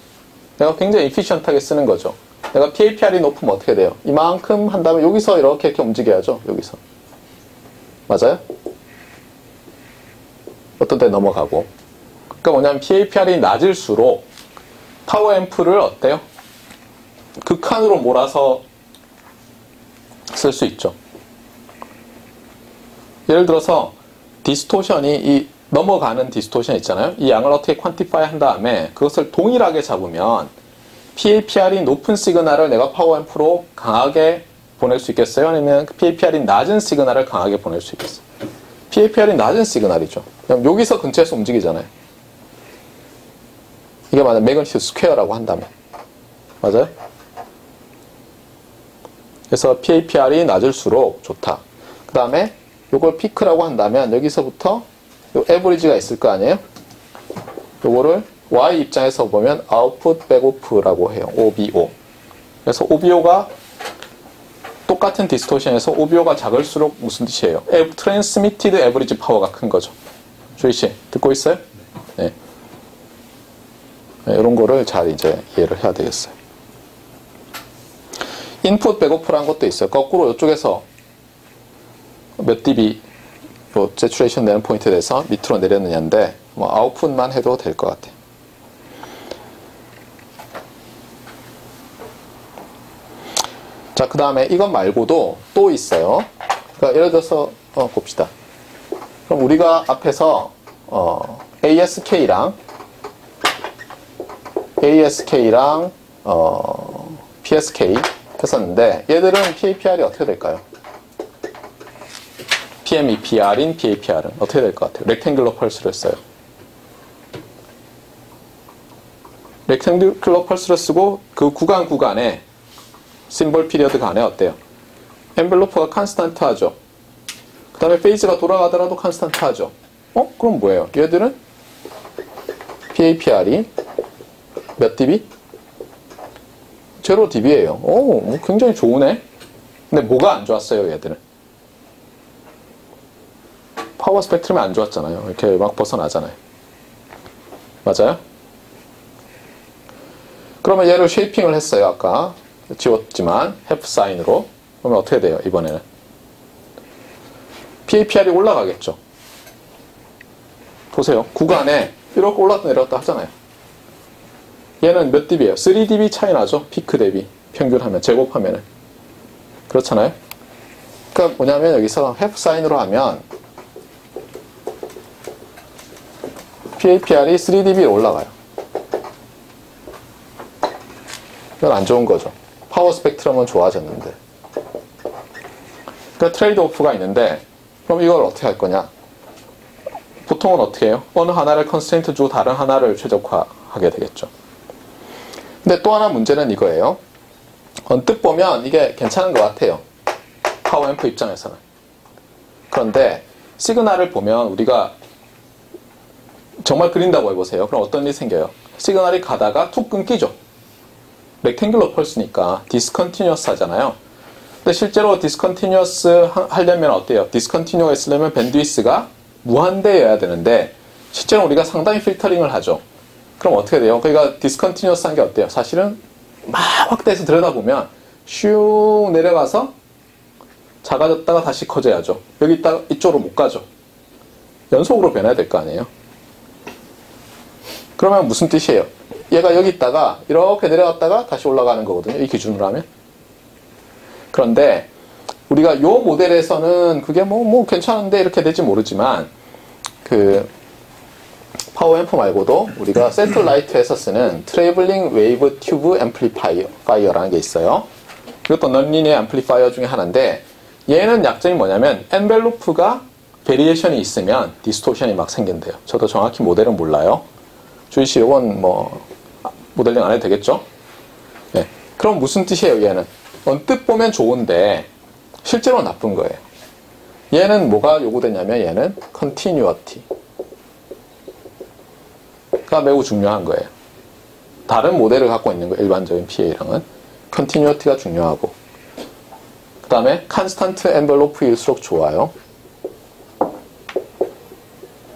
내가 굉장히 efficient하게 쓰는 거죠. 내가 PAPR이 높으면 어떻게 돼요? 이만큼 한 다음에 여기서 이렇게 움직여야죠. 여기서. 맞아요? 어떤 때 넘어가고. 그러니까 뭐냐면 PAPR이 낮을수록 파워 앰프를 어때요? 극한으로 몰아서 쓸 수 있죠. 예를 들어서 디스토션이 이 넘어가는 디스토션 있잖아요. 이 양을 어떻게 퀀티파이 한 다음에 그것을 동일하게 잡으면 PAPR이 높은 시그널을 내가 파워앰프로 강하게 보낼 수 있겠어요? 아니면 PAPR이 낮은 시그널을 강하게 보낼 수 있겠어요? PAPR이 낮은 시그널이죠. 그럼 여기서 근처에서 움직이잖아요. 이게 만약 매그니튜드 스퀘어라고 한다면. 맞아요? 그래서 PAPR이 낮을수록 좋다. 그 다음에 요걸 피크라고 한다면 여기서부터 요 에버리지가 있을 거 아니에요? 요거를 Y 입장에서 보면 아웃풋 백오프라고 해요. OBO. 그래서 OBO가 똑같은 디스토션에서 OBO가 작을수록 무슨 뜻이에요? 트랜스미티드 에버리지 파워가 큰 거죠. 주희씨 듣고 있어요? 네. 네, 이런 거를 잘 이제 이해를 해야 되겠어요. 인풋 백오프라는 것도 있어요. 거꾸로 이쪽에서 몇 dB 요 세츄레이션 되는 포인트에 대해서 밑으로 내렸느냐인데 뭐 아웃풋만 해도 될 것 같아요. 자, 그 다음에 이것 말고도 또 있어요. 그러니까 예를 들어서 봅시다. 그럼 우리가 앞에서 ASK랑 PSK 했었는데 얘들은 PAPR이 어떻게 될까요? PMEPR인 PAPR은 어떻게 될 것 같아요? 렉탱글러 펄스를 써요. 렉탱글러 펄스를 쓰고 그 구간에 심볼 피리어드 간에 어때요? 엔벨로프가 컨스탄트 하죠. 그 다음에 페이즈가 돌아가더라도 컨스탄트 하죠. 그럼 뭐예요? 얘들은 PAPR이 몇 dB? 0 dB예요. 오, 굉장히 좋으네. 근데 뭐가 안 좋았어요, 얘들은? 파워 스펙트럼이 안 좋았잖아요. 이렇게 막 벗어나잖아요. 맞아요? 그러면 얘를 쉐이핑을 했어요, 아까. 지웠지만, 해프 사인으로. 그러면 어떻게 돼요, 이번에는? PAPR이 올라가겠죠. 보세요. 구간에 이렇게 올랐다 내렸다 하잖아요. 얘는 몇 dB예요? 3dB 차이 나죠? 피크 대비. 평균하면, 제곱하면은. 그렇잖아요? 그러니까 뭐냐면 여기서 해프 사인으로 하면 PAPR이 3dB로 올라가요. 이건 안 좋은 거죠. 파워 스펙트럼은 좋아졌는데. 그러니까 트레이드 오프가 있는데 그럼 이걸 어떻게 할 거냐? 보통은 어떻게 해요? 어느 하나를 컨스트레인트 주고 다른 하나를 최적화하게 되겠죠. 근데 또 하나 문제는 이거예요. 언뜻 보면 이게 괜찮은 것 같아요. 파워 앰프 입장에서는. 그런데 시그널을 보면 우리가 정말 그린다고 해보세요. 그럼 어떤 일이 생겨요? 시그널이 가다가 툭 끊기죠. 렉탱글러 펄스니까 디스컨티뉴어스 하잖아요. 근데 실제로 디스컨티뉴어스 하려면 어때요? 디스컨티뉴어 했으려면 밴드위스가 무한대여야 되는데 실제로 우리가 상당히 필터링을 하죠. 그럼 어떻게 돼요? 그러니까 디스컨티뉴어스 한 게 어때요? 사실은 막 확대해서 들여다보면 슉 내려가서 작아졌다가 다시 커져야죠. 여기 있다가 이쪽으로 못 가죠. 연속으로 변해야 될 거 아니에요? 그러면 무슨 뜻이에요? 얘가 여기 있다가 이렇게 내려갔다가 다시 올라가는 거거든요. 이 기준으로 하면. 그런데 우리가 요 모델에서는 그게 뭐 괜찮은데 이렇게 될지 모르지만 그 파워 앰프 말고도 우리가 세틀라이트에서 쓰는 트래블링 웨이브 튜브 앰플리파이어라는 게 있어요. 이것도 넌리니어 앰플리파이어 중에 하나인데 얘는 약점이 뭐냐면 엔벨로프가 베리에이션이 있으면 디스토션이 막 생긴대요. 저도 정확히 모델은 몰라요. 주희씨 이건 뭐 모델링 안 해도 되겠죠? 네. 그럼 무슨 뜻이에요 얘는? 언뜻 보면 좋은데 실제로 나쁜 거예요. 얘는 뭐가 요구되냐면 얘는 컨티뉴어티가 매우 중요한 거예요. 다른 모델을 갖고 있는 거 일반적인 PA랑은 컨티뉴어티가 중요하고 그 다음에 컨스탄트 엔벨로프일수록 좋아요.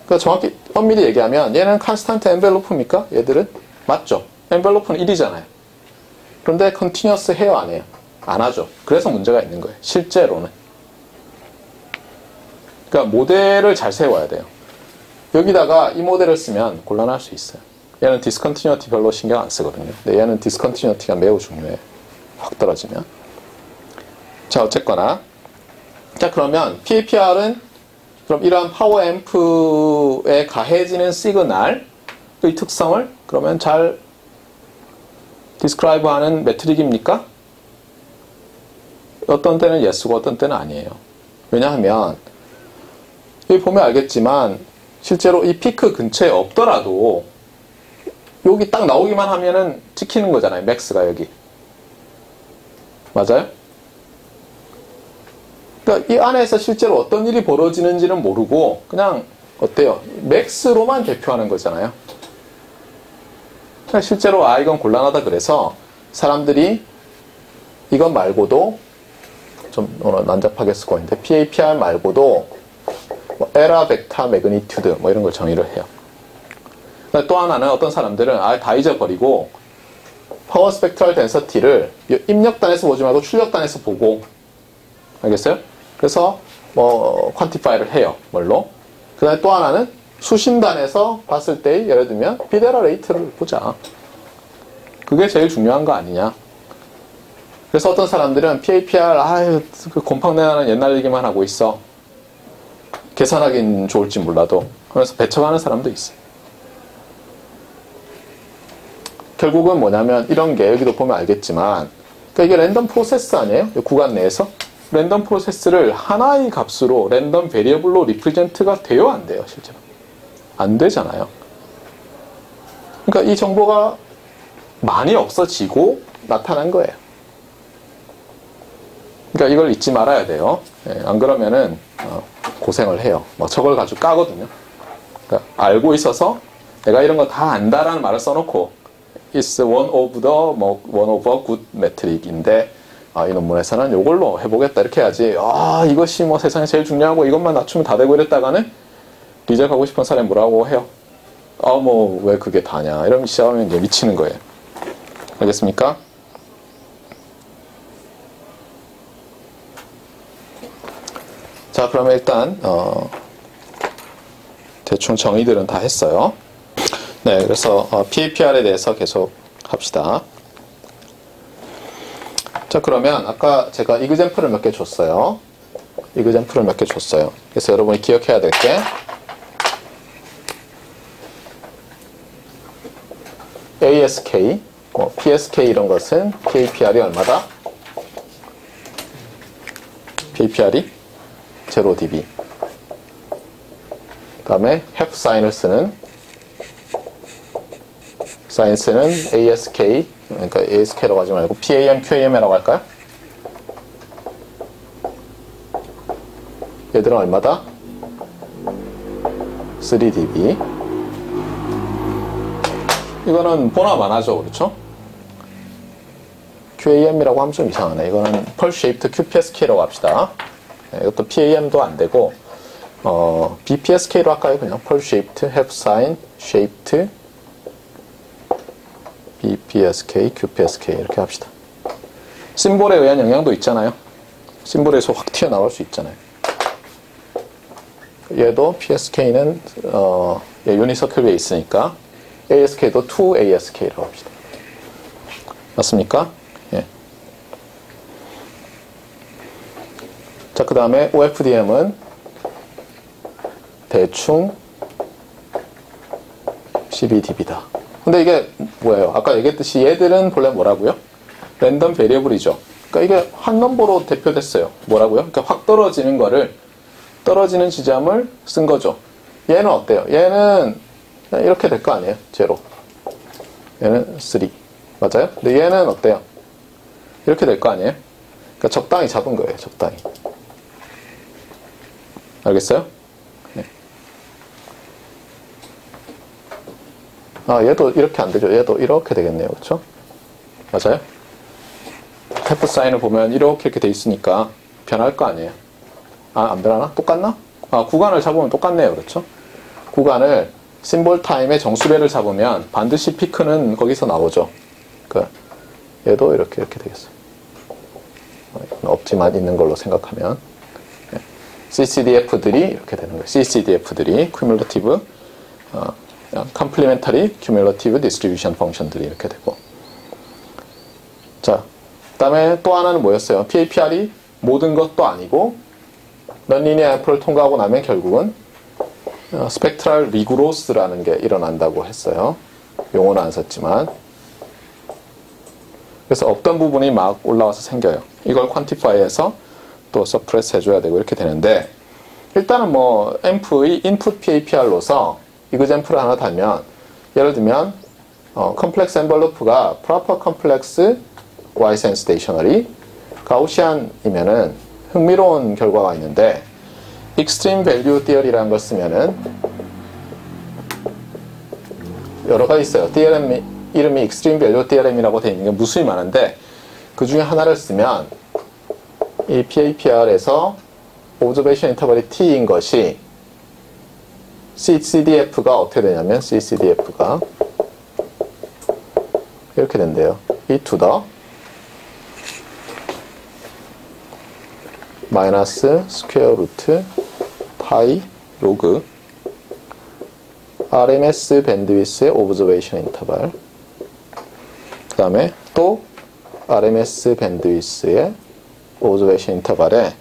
그러니까 정확히 엄밀히 얘기하면 얘는 컨스탄트 엔벨로프입니까? 얘들은? 맞죠. 엔벨로프는 1이잖아요. 그런데 컨티뉴어스 해요 안 해요? 안 하죠. 그래서 문제가 있는 거예요. 실제로는. 그러니까 모델을 잘 세워야 돼요. 여기다가 이 모델을 쓰면 곤란할 수 있어요. 얘는 디스컨티뉴어티 별로 신경 안 쓰거든요. 근데 얘는 디스컨티뉴어티가 매우 중요해요. 확 떨어지면. 자, 어쨌거나. 자, 그러면 PAPR은 그럼 이러한 파워 앰프에 가해지는 시그널의 특성을 그러면 잘 디스크라이브 하는 매트릭입니까? 어떤 때는 예스고 어떤 때는 아니에요. 왜냐하면 여기 보면 알겠지만 실제로 이 피크 근처에 없더라도 여기 딱 나오기만 하면은 찍히는 거잖아요. 맥스가 여기. 맞아요? 그러니까 이 안에서 실제로 어떤 일이 벌어지는지는 모르고 그냥 어때요? 맥스로만 대표하는 거잖아요. 그러니까 실제로 이건 곤란하다 그래서 사람들이 이것 말고도 좀 오늘 난잡하게 쓰고 있는데 PAPR 말고도 뭐 에라 벡터 매그니튜드 뭐 이런 걸 정의를 해요. 또 하나는 어떤 사람들은 다 잊어버리고 파워 스펙트럴 덴서티를 입력단에서 보지 말고 출력단에서 보고 알겠어요? 그래서 뭐 퀀티파이를 해요. 뭘로? 그 다음에 또 하나는 수신단에서 봤을 때 예를 들면 비데라 레이트를 보자. 그게 제일 중요한 거 아니냐. 그래서 어떤 사람들은 PAPR 그 곰팡내나는 옛날 얘기만 하고 있어. 계산하긴 좋을지 몰라도 하면서 배척하는 사람도 있어요. 결국은 뭐냐면 이런 게 여기도 보면 알겠지만 그러니까 이게 랜덤 프로세스 아니에요? 구간 내에서 랜덤 프로세스를 하나의 값으로 랜덤 베리어블로 리프레젠트가 돼요? 안 돼요? 실제로 안 되잖아요. 그러니까 이 정보가 많이 없어지고 나타난 거예요. 그러니까 이걸 잊지 말아야 돼요. 안 그러면은 고생을 해요. 막 저걸 가지고 까거든요. 그러니까 알고 있어서 내가 이런 거 다 안다라는 말을 써놓고 is one of a good metric인데 이 논문에서는 이걸로 해보겠다 이렇게 해야지 이것이 뭐 세상에 제일 중요하고 이것만 낮추면 다 되고 이랬다가는 리젝하고 싶은 사람이 뭐라고 해요? 뭐 왜 그게 다냐 이러면 시작하면 이제 미치는 거예요. 알겠습니까? 자, 그러면 일단 대충 정의들은 다 했어요. 네, 그래서 PAPR에 대해서 계속 합시다. 자, 그러면 아까 제가 이그젬플을 몇 개 줬어요. 이그젬플을 몇 개 줬어요. 그래서 여러분이 기억해야 될 게 ASK, PSK 이런 것은 PAPR이 얼마다? PAPR이 0dB. 그 다음에 half 사인을 쓰는 사인스는 ASK, 그러니까 ASK라고 하지 말고 PAM, QAM이라고 할까요? 얘들은 얼마다? 3dB. 이거는 보나만 하죠, 그렇죠? QAM이라고 하면 좀 이상하네. 이거는 Pulse Shaped QPSK라고 합시다. 네, 이것도 PAM도 안 되고 BPSK로 할까요? 그냥 Pulse Shaped, Half Sign, Shaped, BPSK, QPSK 이렇게 합시다. 심볼에 의한 영향도 있잖아요. 심볼에서 확 튀어나올 수 있잖아요. 얘도 PSK는 유니서클 베이스니까 ASK도 2ASK라고 합시다. 맞습니까? 예. 자, 그 다음에 OFDM은 대충 12dB다. 근데 이게 뭐예요? 아까 얘기했듯이 얘들은 본래 뭐라고요? 랜덤 베리어블이죠. 그러니까 이게 한 넘버로 대표됐어요. 뭐라고요? 그러니까 확 떨어지는 거를 떨어지는 지점을 쓴 거죠. 얘는 어때요? 얘는 이렇게 될 거 아니에요? 제로. 얘는 3. 맞아요? 근데 얘는 어때요? 이렇게 될 거 아니에요? 그러니까 적당히 잡은 거예요. 적당히. 알겠어요? 네. 얘도 이렇게 안 되죠. 얘도 이렇게 되겠네요. 그렇죠? 맞아요? 테프 사인을 보면 이렇게 돼 있으니까 변할 거 아니에요. 안 변하나? 똑같나? 구간을 잡으면 똑같네요. 그렇죠? 구간을 심볼 타임의 정수배를 잡으면 반드시 피크는 거기서 나오죠. 그러니까 얘도 이렇게 되겠어요. 없지만 있는 걸로 생각하면 CCDF들이 이렇게 되는 거예요. CCDF들이 Cumulative, Complementary Cumulative Distribution Function들이 이렇게 되고 자, 다음에 또 하나는 뭐였어요? PAPR이 모든 것도 아니고 넌리니어 앰플을 통과하고 나면 결국은 스펙트럴 리그로스라는 게 일어난다고 했어요. 용어는 안 썼지만. 그래서 없던 부분이 막 올라와서 생겨요. 이걸 퀀티파이해서 또 서프레스 해줘야 되고 이렇게 되는데, 일단은 뭐 앰프의 인풋 PAPR로서 이그젬플을 하나 달면, 예를 들면 컴플렉스 엔벌로프가 프로퍼 컴플렉스 와이센 스테이셔너리 가우시안이면은 흥미로운 결과가 있는데, 익스트림 밸류 티어리라는 걸 쓰면은 여러 가지 있어요. 이름이 익스트림 밸류 티어렘이라고 되어 있는 게 무수히 많은데, 그 중에 하나를 쓰면 이 PAPR에서 오브저베이션 인터벌이 T인 것이 CCDF가 어떻게 되냐면, CCDF가 이렇게 된대요. E to the 마이너스 스퀘어 루트 파이 로그 RMS 밴드위스의 오브저베이션 인터벌, 그 다음에 또 RMS 밴드위스의 오브저베이션 인터벌에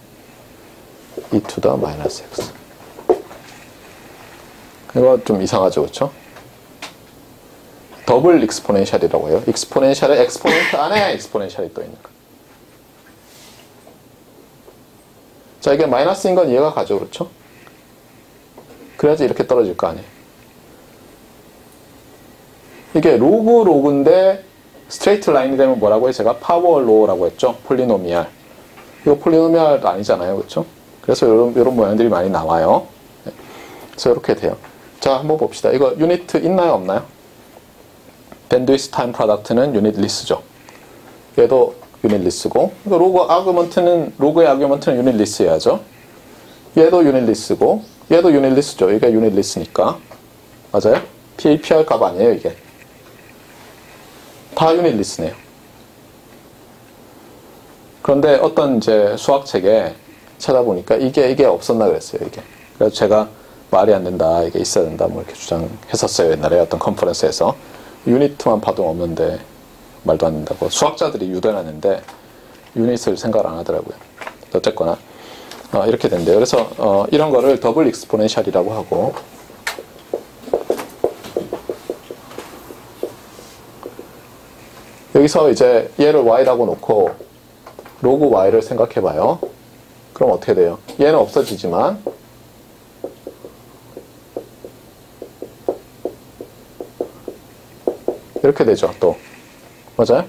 E to the 마이너스 X. 이거 좀 이상하죠, 그렇죠? 더블 익스포넨셜이라고 해요. 익스포넨셜의 엑스포넨트 안에 익스포넨셜이 또 있는 거. 자, 이게 마이너스인 건 이해가 가죠, 그렇죠? 그래야지 이렇게 떨어질 거 아니에요. 이게 로그인데 스트레이트 라인이 되면 뭐라고 해요? 제가 파워로라고 했죠? 폴리노미알. 이거 폴리노미알도 아니잖아요, 그렇죠? 그래서 이런 모양들이 많이 나와요. 그래서 이렇게 돼요. 자, 한번 봅시다. 이거 유닛 있나요, 없나요? 밴드위스 타임 프로덕트는 유닛 리스죠. 얘도 유닛 리스고, 로그의 아규먼트는 유닛 리스여야죠. 얘도 유닛 리스고, 얘도 유닛 리스죠. 이게 유닛 리스니까. 맞아요? PAPR 값 아니에요, 이게. 다 유닛 리스네요. 그런데 어떤 이제 수학책에 찾아보니까 이게 없었나 그랬어요, 이게. 그래서 제가 말이 안 된다, 이게 있어야 된다, 뭐 이렇게 주장했었어요, 옛날에 어떤 컨퍼런스에서. 유니트만 봐도 없는데 말도 안 된다고. 수학자들이 유도해놨는데 유닛을 생각을 안 하더라고요. 어쨌거나 이렇게 된대요. 그래서 이런 거를 더블 익스포넨셜이라고 하고, 여기서 이제 얘를 y라고 놓고 로그 y를 생각해봐요. 그럼 어떻게 돼요? 얘는 없어지지만 이렇게 되죠, 또. 맞아요?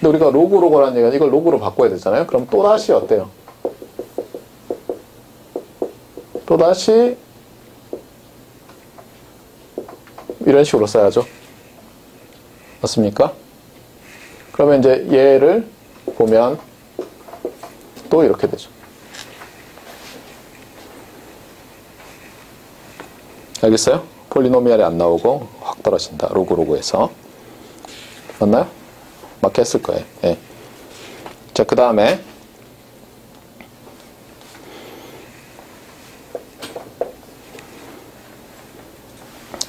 근데 우리가 로그라는 얘기는 이걸 로그로 바꿔야 되잖아요. 그럼 또다시 어때요? 또다시 이런 식으로 써야죠. 맞습니까? 그러면 이제 얘를 보면 또 이렇게 되죠. 알겠어요? 폴리노미알이 안 나오고 확 떨어진다. 로그에서. 맞나요? 맞게 했을 거예요. 예. 자, 그 다음에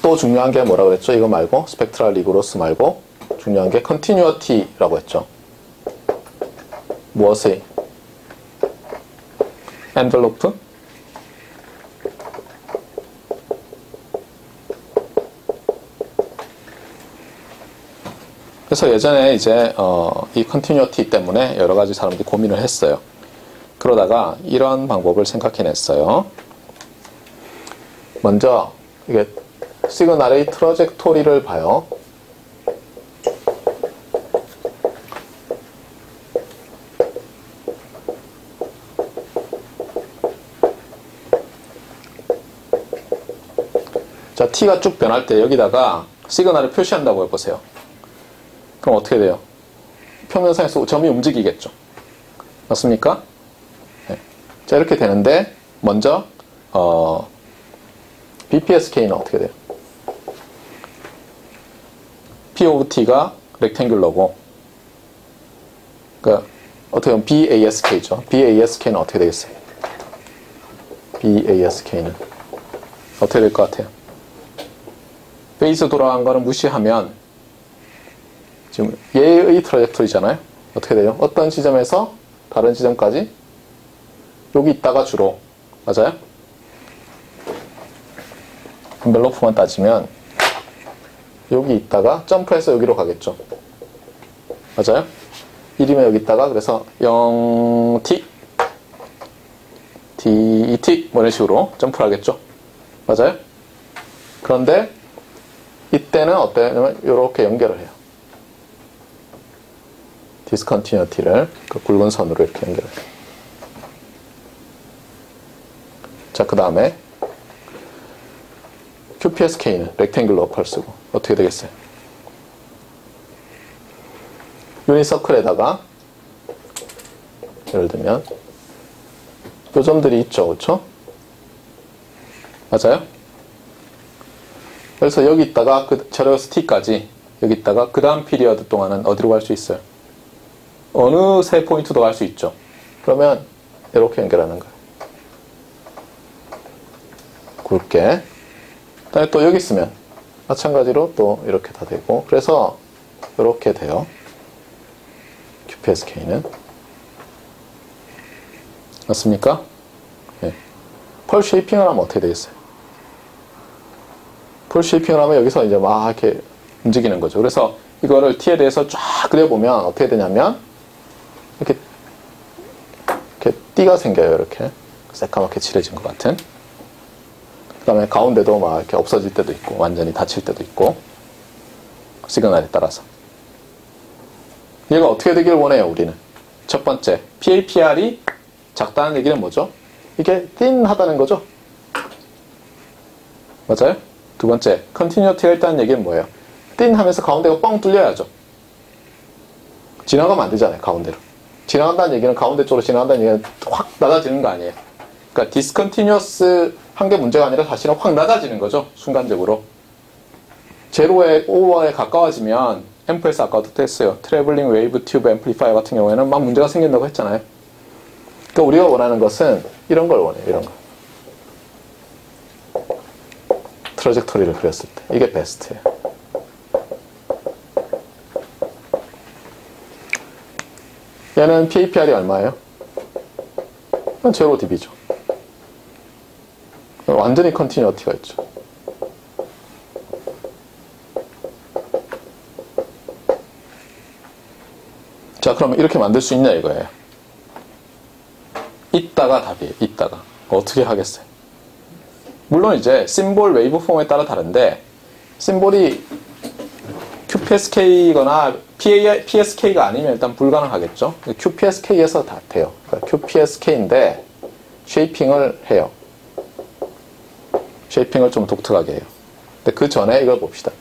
또 중요한 게 뭐라고 그랬죠? 이거 말고, 스펙트럴 리그로스 말고 중요한 게 컨티뉴어티라고 했죠. 무엇의? 엔벨로프? 그래서 예전에 이제 이 컨티뉴어티 때문에 여러 가지 사람들이 고민을 했어요. 그러다가 이런 방법을 생각해냈어요. 먼저 이게 시그널의 트러젝토리를 봐요. 자, t가 쭉 변할 때 여기다가 시그널을 표시한다고 해보세요. 그럼 어떻게 돼요? 평면상에서 점이 움직이겠죠. 맞습니까? 네. 자, 이렇게 되는데 먼저 BPSK는 어떻게 돼요? P of T가 렉탱귤러고, 그러니까 어떻게 보면 BASK죠. BASK는 어떻게 되겠어요? BASK는 어떻게 될 것 같아요? 베이스 돌아간 거는 무시하면 지금 얘의 트라젝토리잖아요. 어떻게 돼요? 어떤 지점에서 다른 지점까지? 여기 있다가 주로. 맞아요? 엔벨로프만 따지면 여기 있다가 점프해서 여기로 가겠죠. 맞아요? 1이면 여기 있다가 그래서 0t dt 뭐 이런 식으로 점프를 하겠죠. 맞아요? 그런데 이때는 어때냐면 이렇게 연결을 해요. 디스컨티뉴티를 그 굵은 선으로 이렇게 연결해요. 자, 그 다음에 QPSK는 렉탱귤러 어퍼를 쓰고 어떻게 되겠어요? 유니서클에다가 예를 들면 요 점들이 있죠. 그렇죠? 맞아요? 그래서 여기 있다가 저력에서 t까지 여기 있다가 그 다음 피리어드 동안은 어디로 갈 수 있어요? 어느 세 포인트도 갈 수 있죠. 그러면 이렇게 연결하는 거예요. 굵게. 그다음에 또 여기 있으면 마찬가지로 또 이렇게 다 되고 그래서 이렇게 돼요. QPSK는. 맞습니까? 네. 펄 쉐이핑을 하면 어떻게 되겠어요? 펄 쉐이핑을 하면 여기서 이제 막 이렇게 움직이는 거죠. 그래서 이거를 T에 대해서 쫙 그려보면 어떻게 되냐면 이렇게 띠가 생겨요. 이렇게 새까맣게 칠해진 것 같은. 그 다음에 가운데도 막 이렇게 없어질 때도 있고 완전히 닫힐 때도 있고 시그널에 따라서. 얘가 어떻게 되길 원해요, 우리는? 첫 번째, PAPR이 작다는 얘기는 뭐죠? 이게 띵하다는 거죠? 맞아요? 두 번째, 컨티뉴티가 있다는 얘기는 뭐예요? 띵 하면서 가운데가 뻥 뚫려야죠. 지나가면 안 되잖아요, 가운데로. 지나간다는 얘기는 가운데 쪽으로 지나간다는 얘기는 확 낮아지는 거 아니에요? 그러니까 디스컨티뉴어스 한 게 문제가 아니라 사실은 확 낮아지는 거죠, 순간적으로. 제로에, 오버에 가까워지면 앰프에서 아까도 했어요. 트래블링 웨이브 튜브 앰플리파이어 같은 경우에는 막 문제가 생긴다고 했잖아요. 그러니까 우리가 원하는 것은 이런 걸 원해요. 이런 거. 트라젝토리를 그렸을 때. 이게 베스트예요. 얘는 PAPR이 얼마예요? 제로 dB죠. 완전히 컨티뉴어티가 있죠. 자, 그러면 이렇게 만들 수 있냐 이거예요. 이따가 답이에요. 이따가. 어떻게 하겠어요? 물론 이제 심볼 웨이브 폼에 따라 다른데 심볼이 QPSK거나 PSK가 아니면 일단 불가능하겠죠. QPSK에서 다 돼요. 그러니까 QPSK인데 쉐이핑을 해요. 쉐이핑을 좀 독특하게 해요. 근데 그 전에 이걸 봅시다.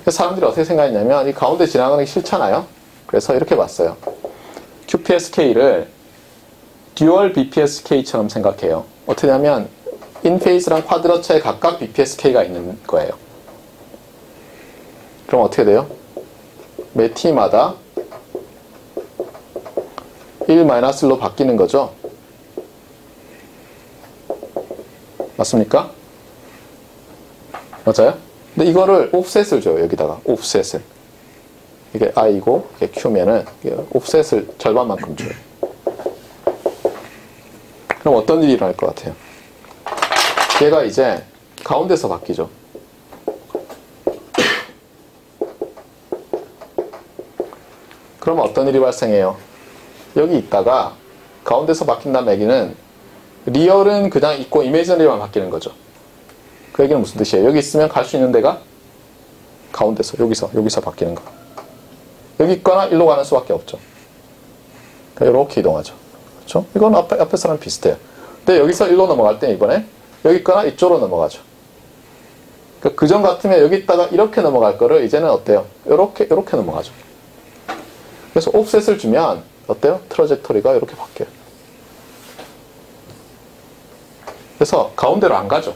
사람들이 어떻게 생각했냐면 이 가운데 지나가는 게 싫잖아요. 그래서 이렇게 봤어요. QPSK를 듀얼 BPSK처럼 생각해요. 어떻게 하면 인페이스랑 쿼드러처에 각각 BPSK가 있는 거예요. 그럼 어떻게 돼요? 매 T마다 1-1로 바뀌는 거죠. 맞습니까? 맞아요? 근데 이거를 옵셋을 줘요. 여기다가 옵셋을. 이게 I고 이게 Q면은 옵셋을 절반만큼 줘요. 그럼 어떤 일이 일어날 것 같아요? 얘가 이제 가운데서 바뀌죠. 그러면 어떤 일이 발생해요? 여기 있다가 가운데서 바뀐다는 얘기는 리얼은 그냥 있고 이미지너리만 바뀌는 거죠. 그 얘기는 무슨 뜻이에요? 여기 있으면 갈 수 있는 데가 가운데서 여기서 바뀌는 거. 여기 있거나 일로 가는 수밖에 없죠. 그러니까 이렇게 이동하죠. 그렇죠? 이건 앞에서랑 비슷해요. 근데 여기서 일로 넘어갈 때 이번에 여기 있거나 이쪽으로 넘어가죠. 그러니까 그전 같으면 여기 있다가 이렇게 넘어갈 거를 이제는 어때요? 이렇게 넘어가죠. 그래서 옵셋을 주면 어때요? 트라젝토리가 이렇게 바뀌어요. 그래서 가운데로 안 가죠.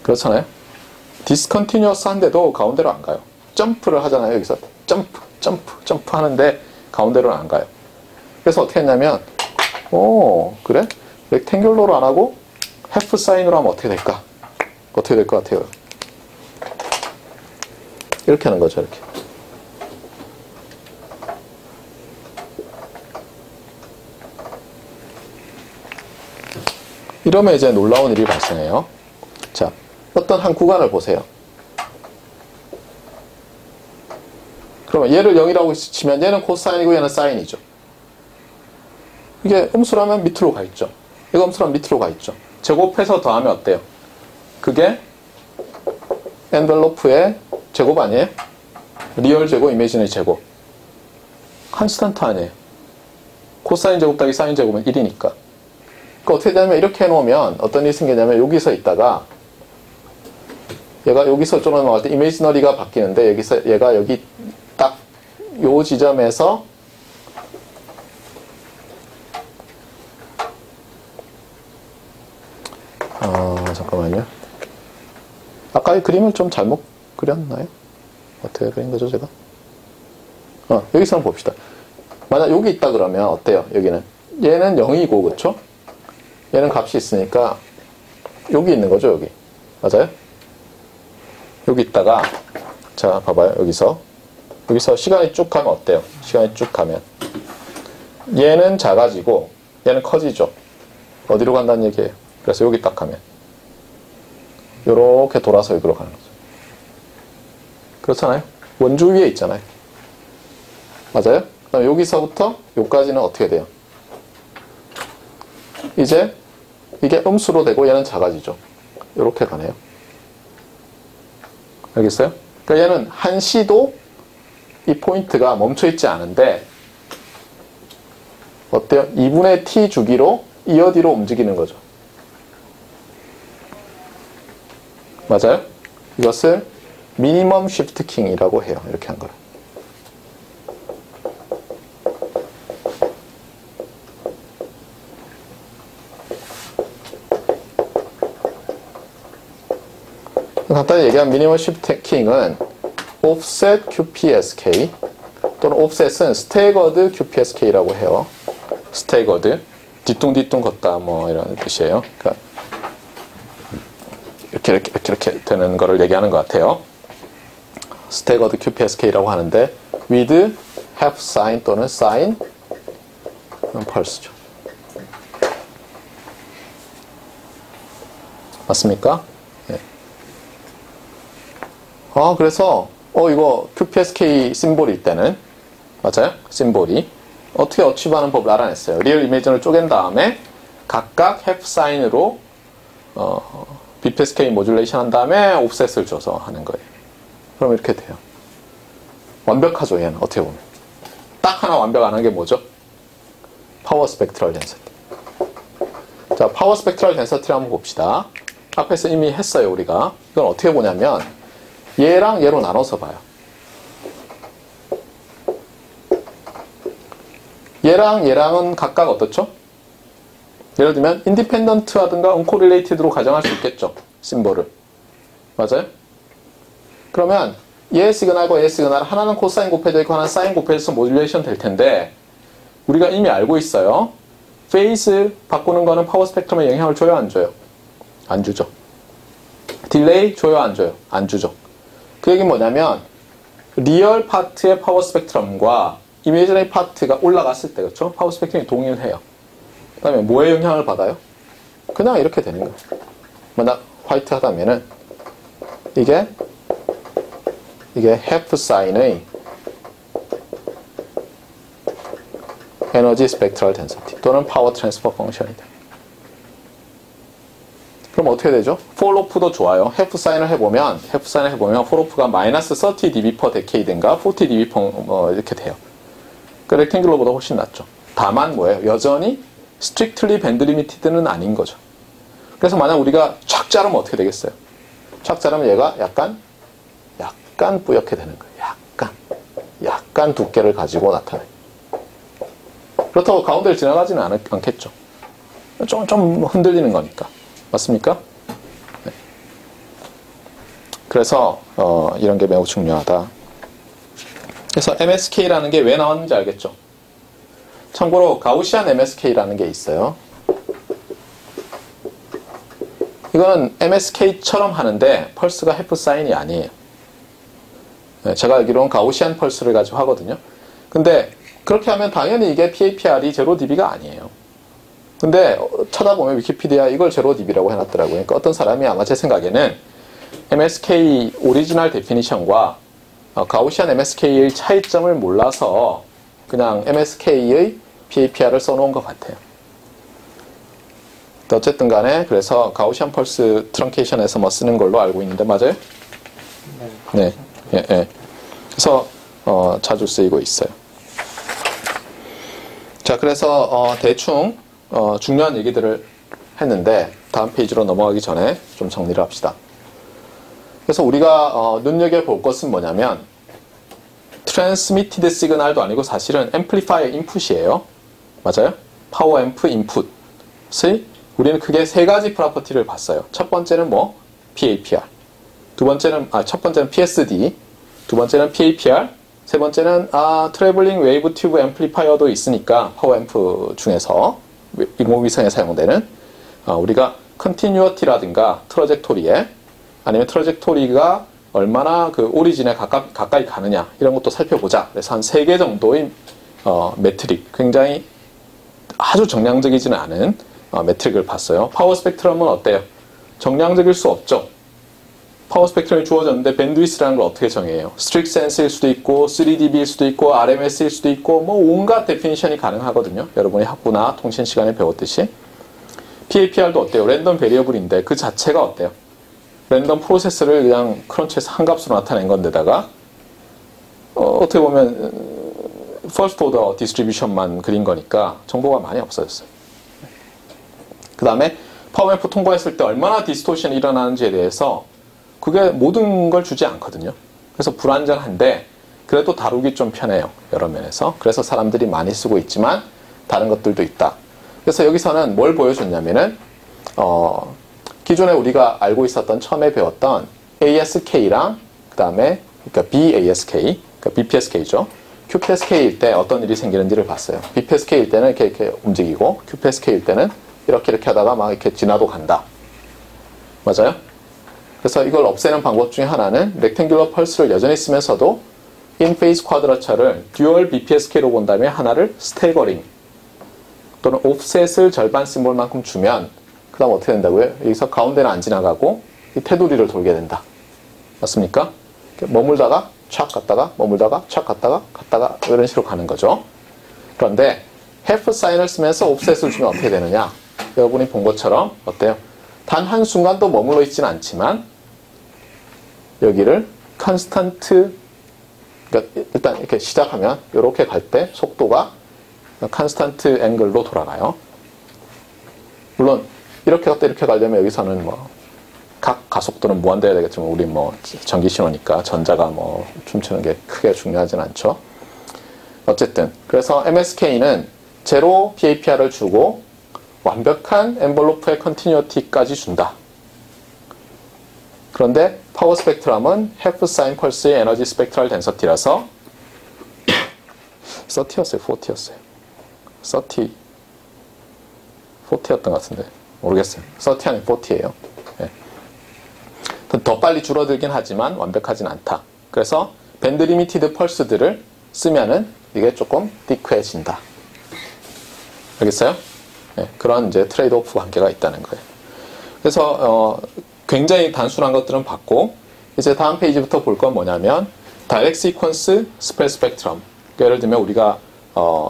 그렇잖아요? 디스컨티뉴어스 한데도 가운데로 안 가요. 점프를 하잖아요. 여기서 점프 하는데 가운데로는 안 가요. 그래서 어떻게 했냐면 그래? 렉탱귤러로 안 하고 해프 사인으로 하면 어떻게 될까? 어떻게 될 것 같아요? 이렇게 하는 거죠. 이렇게. 이러면 이제 놀라운 일이 발생해요. 자, 어떤 한 구간을 보세요. 그러면 얘를 0이라고 치면 얘는 코사인이고 얘는 사인이죠. 이게 음수라면 밑으로 가 있죠. 이거 음수라면 밑으로 가 있죠. 제곱해서 더하면 어때요? 그게 엔벨로프의 제곱 아니에요? 리얼 제곱, 이미지너리 제곱. 컨스턴트 아니에요. 코사인 제곱 더하기 사인 제곱은 1이니까. 그러니까 어떻게 되냐면 이렇게 해놓으면 어떤 일이 생기냐면 여기서 있다가 얘가 여기서 쪽으로 넘어갈 때 이미지너리가 바뀌는데 여기서 얘가 여기 딱 요 지점에서 잠깐만요. 아까 이 그림을 좀 잘못 그렸나요? 어떻게 그린 거죠, 제가? 여기서 한번 봅시다. 만약 여기 있다 그러면 어때요? 여기는 얘는 0이고 그쵸? 얘는 값이 있으니까 여기 있는 거죠, 여기. 맞아요? 여기 있다가 자, 봐봐요. 여기서 시간이 쭉 가면 어때요? 시간이 쭉 가면 얘는 작아지고 얘는 커지죠. 어디로 간다는 얘기예요? 그래서 여기 딱 가면 요렇게 돌아서 여기로 가는 거죠. 그렇잖아요? 원주 위에 있잖아요. 맞아요? 그럼 여기서부터 여기까지는 어떻게 돼요? 이제 이게 음수로 되고 얘는 작아지죠. 요렇게 가네요. 알겠어요? 그러니까 얘는 한시도 이 포인트가 멈춰있지 않은데 어때요? 2분의 t 주기로 이 어디로 움직이는 거죠. 맞아요? 이것을 미니멈 쉬프트 킹이라고 해요. 이렇게 한 거를. 간단히 얘기하면 미니멈 쉬프트 킹은 offset QPSK 또는 offset은 staggered QPSK라고 해요. staggered 뒤뚱뒤뚱 걷다 뭐 이런 뜻이에요. 그러니까 이렇게 되는 거를 얘기하는 것 같아요. staggered QPSK라고 하는데 with half sign 또는 sign pulse죠. 맞습니까? 네. 그래서 이거 QPSK 심볼일 때는 맞아요? 심볼이 어떻게 어치브하는 법을 알아냈어요. 리얼 이미지를 쪼갠 다음에 각각 half sign으로 BPSK 모듈레이션 한 다음에 옵셋을 줘서 하는 거예요. 그럼 이렇게 돼요. 완벽하죠, 얘는. 어떻게 보면. 딱 하나 완벽 안 한 게 뭐죠? 파워 스펙트럴 덴서티. 자, 파워 스펙트럴 덴서티를 한번 봅시다. 앞에서 이미 했어요, 우리가. 이건 어떻게 보냐면 얘랑 얘로 나눠서 봐요. 얘랑 얘랑은 각각 어떻죠? 예를 들면 인디펜던트하든가 언코릴레이티드로 가정할 수 있겠죠. 심볼을. 맞아요? 그러면 얘 시그널과 얘 시그널 하나는 코사인 곱해져 있고 하나는 사인 곱해져서 모듈레이션 될 텐데 우리가 이미 알고 있어요. 페이스 바꾸는 거는 파워 스펙트럼에 영향을 줘요, 안 줘요? 안 주죠. 딜레이 줘요, 안 줘요? 안 주죠. 그 얘기는 뭐냐면 리얼 파트의 파워 스펙트럼과 이미지너리 파트가 올라갔을 때 그렇죠? 파워 스펙트럼이 동일해요. 그 다음에 뭐에 영향을 받아요? 그냥 이렇게 되는 거예요. 만약 화이트 하다면은 이게 half sign의 에너지 스펙트럴 덴서티 또는 파워 트랜스퍼 펑션이다. 그럼 어떻게 되죠? 폴로프도 좋아요. half sign을 해보면 폴로프가 마이너스 30 dB per decade인가 40 dB per 이렇게 돼요. 그 렉탱글러보다 훨씬 낫죠. 다만 뭐예요? 여전히 strictly band limited는 아닌 거죠. 그래서 만약 우리가 촥 자르면 어떻게 되겠어요? 촥 자르면 얘가 약간 뿌옇게 되는 거예요. 약간 두께를 가지고 나타나요. 그렇다고 가운데를 지나가지는 않겠죠. 좀 흔들리는 거니까. 맞습니까? 네. 그래서 이런 게 매우 중요하다. 그래서 MSK라는 게 왜 나왔는지 알겠죠? 참고로 가우시안 MSK라는 게 있어요. 이건 MSK처럼 하는데 펄스가 해프 사인이 아니에요. 네, 제가 알기로는 가우시안 펄스를 가지고 하거든요. 근데 그렇게 하면 당연히 이게 PAPR이 0dB가 아니에요. 근데 찾아보면 위키피디아 이걸 제로DB라고 해놨더라고요. 그러니까 어떤 사람이 아마 제 생각에는 MSK 오리지널 데피니션과 가우시안 MSK의 차이점을 몰라서 그냥 MSK의 PAPR을 써놓은 것 같아요. 어쨌든 간에 그래서 가우시안 펄스 트렁케이션에서 뭐 쓰는 걸로 알고 있는데 맞아요? 네. 예, 예. 그래서 자주 쓰이고 있어요. 자, 그래서 대충 중요한 얘기들을 했는데 다음 페이지로 넘어가기 전에 좀 정리를 합시다. 그래서 우리가 눈여겨볼 것은 뭐냐면 트랜스미티드 시그널도 아니고 사실은 앰플리파이어 인풋이에요. 맞아요? 파워 앰프 인풋의 우리는 크게 세 가지 프로퍼티를 봤어요. 첫 번째는 뭐? PAPR. 첫 번째는 PSD. 두 번째는 PAPR. 세 번째는 트래블링 웨이브 튜브 앰플리파이어도 있으니까 파워 앰프 중에서 인공위성에 사용되는 우리가 컨티뉴어티라든가 트러젝토리에 아니면 트러젝토리가 얼마나 그 오리진에 가까이 가느냐 이런 것도 살펴보자. 그래서 한 3개 정도의 매트릭, 굉장히 아주 정량적이지는 않은 매트릭을 봤어요. 파워 스펙트럼은 어때요? 정량적일 수 없죠. 파워 스펙트럼이 주어졌는데 밴드위스라는 걸 어떻게 정해요? 스트릭 센스일 수도 있고 3dB일 수도 있고 RMS일 수도 있고 뭐 온갖 데피니션이 가능하거든요. 여러분이 학부나 통신 시간에 배웠듯이. PAPR도 어때요? 랜덤 베리어블인데 그 자체가 어때요? 랜덤 프로세스를 그냥 크런치에서 한 값으로 나타낸 건데다가 어떻게 보면 퍼스트 오더 디스트리뷰션만 그린 거니까 정보가 많이 없어졌어요. 그 다음에 파워앰프 통과했을 때 얼마나 디스토션이 일어나는지에 대해서 그게 모든 걸 주지 않거든요. 그래서 불안정한데 그래도 다루기 좀 편해요. 여러 면에서. 그래서 사람들이 많이 쓰고 있지만 다른 것들도 있다. 그래서 여기서는 뭘 보여줬냐면은 기존에 우리가 알고 있었던 처음에 배웠던 ASK랑 그 다음에 그러니까 BASK, 그러니까 BPSK죠. QPSK일 때 어떤 일이 생기는지를 봤어요. BPSK일 때는 이렇게 움직이고 QPSK일 때는 이렇게 하다가 막 이렇게 지나도 간다. 맞아요? 그래서 이걸 없애는 방법 중에 하나는 렉탱귤러 펄스를 여전히 쓰면서도 인페이스 쿼드러처를 듀얼 BPSK로 본 다음에 하나를 스태거링 또는 옵셋을 절반 심볼만큼 주면 그 다음 어떻게 된다고요? 여기서 가운데는 안 지나가고 이 테두리를 돌게 된다. 맞습니까? 머물다가 촥 갔다가 머물다가 촥 갔다가 이런 식으로 가는 거죠. 그런데 해프 사인을 쓰면서 옵셋을 주면 어떻게 되느냐? 여러분이 본 것처럼 어때요? 단 한순간도 머물러 있지는 않지만 여기를 컨스턴트, 그러니까 일단 이렇게 시작하면 이렇게 갈 때 속도가 컨스턴트 앵글로 돌아가요. 물론 이렇게 갔다 이렇게 가려면 여기서는 뭐 각 가속도는 무한대야 되겠지만 우리 뭐 전기 신호니까 전자가 뭐 춤추는 게 크게 중요하진 않죠. 어쨌든 그래서 MSK는 제로 PAPR을 주고 완벽한 엔벌로프의 컨티뉴어티까지 준다. 그런데 파워 스펙트럼은 해프 사인 펄스의 에너지 스펙트럴 덴서티라서 30였어요? 40였어요? 40였던 것 같은데 모르겠어요. 30 아니면 40예요. 네. 더 빨리 줄어들긴 하지만 완벽하진 않다. 그래서 밴드 리미티드 펄스들을 쓰면은 이게 조금 디크해진다. 알겠어요? 네, 그런 이제 트레이드 오프 관계가 있다는 거예요. 그래서 굉장히 단순한 것들은 봤고 이제 다음 페이지부터 볼 건 뭐냐면 다이렉트 시퀀스 스프레드 스펙트럼. 예를 들면 우리가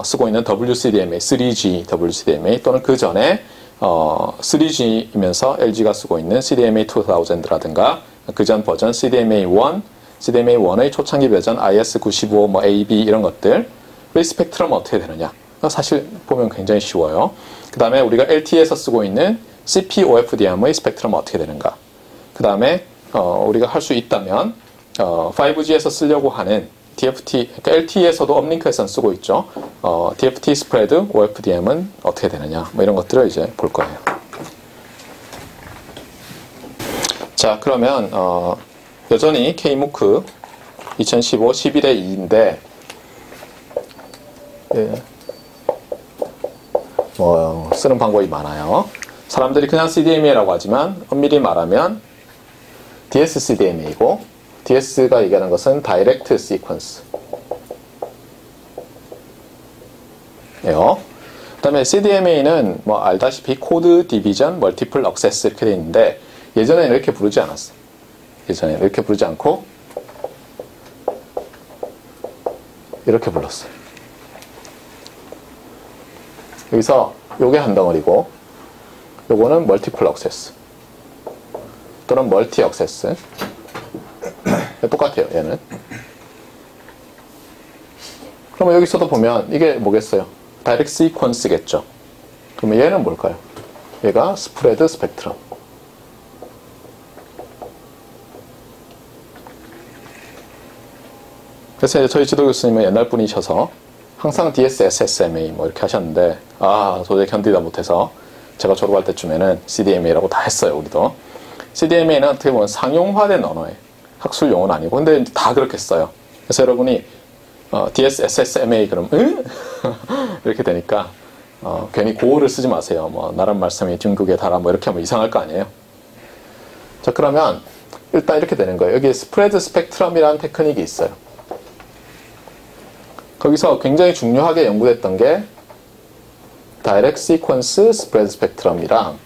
쓰고 있는 WCDMA, 3G WCDMA 또는 그 전에 3G이면서 LG가 쓰고 있는 CDMA 2000라든가 그 전 버전 CDMA1, CDMA1의 초창기 버전 IS95, 뭐 AB 이런 것들 스펙트럼 어떻게 되느냐? 사실 보면 굉장히 쉬워요. 그 다음에 우리가 LTE에서 쓰고 있는 CP-OFDM의 스펙트럼 어떻게 되는가? 그 다음에 우리가 할 수 있다면 5G에서 쓰려고 하는 DFT, 그러니까 LTE에서도 업링크에서는 쓰고 있죠. DFT 스프레드 OFDM은 어떻게 되느냐? 뭐 이런 것들을 이제 볼 거예요. 자, 그러면 여전히 K-MOOC 2015 11의 2인데 예. 뭐 쓰는 방법이 많아요. 사람들이 그냥 CDMA라고 하지만 엄밀히 말하면 DSCDMA이고 DS가 얘기하는 것은 Direct Sequence 예요. 그 다음에 CDMA는 뭐 알다시피 코드 디비전 멀티플 액세스 이렇게 돼 있는데 예전에는 이렇게 부르지 않았어. 예전에는 이렇게 부르지 않고 이렇게 불렀어요. 여기서 요게 한 덩어리고 요거는 멀티플 액세스 또는 멀티 액세스 똑같아요. 얘는. 그러면 여기서도 보면 이게 뭐겠어요? 다이렉트 시퀀스겠죠. 그러면 얘는 뭘까요? 얘가 스프레드 스펙트럼. 그래서 저희 지도 교수님은 옛날 분이셔서 항상 DSSSMA 뭐 이렇게 하셨는데 도저히 견디다 못해서 제가 졸업할 때쯤에는 CDMA라고 다 했어요. 우리도. CDMA는 어떻게 보면 상용화된 언어예요. 학술 용어는 아니고. 근데 다 그렇게 써요. 그래서 여러분이 DSSSMA 그럼 응? 이렇게 되니까 괜히 고어를 쓰지 마세요. 뭐 나란 말씀이 중국에 달아 뭐 이렇게 하면 이상할 거 아니에요. 자, 그러면 일단 이렇게 되는 거예요. 여기 스프레드 스펙트럼이라는 테크닉이 있어요. 거기서 굉장히 중요하게 연구됐던 게 다이렉트 시퀀스 스프레드 스펙트럼이랑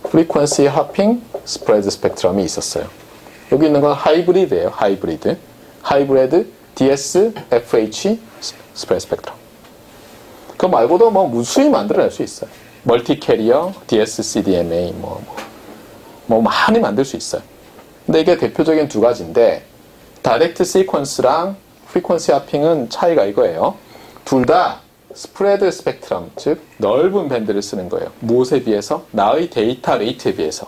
프리퀀시 하핑 스프레드 스펙트럼이 있었어요. 여기 있는 건 하이브리드예요. 하이브리드 DS FH 스프레드 스펙트럼. 그거 말고도 뭐 무수히 만들어낼 수 있어요. 멀티 캐리어, DS CDMA 뭐 많이 만들 수 있어요. 근데 이게 대표적인 두 가지인데 다이렉트 시퀀스랑 프리퀀시 하핑은 차이가 이거예요. 둘 다 스프레드 스펙트럼, 즉 넓은 밴드를 쓰는 거예요. 무엇에 비해서? 나의 데이터 레이트에 비해서.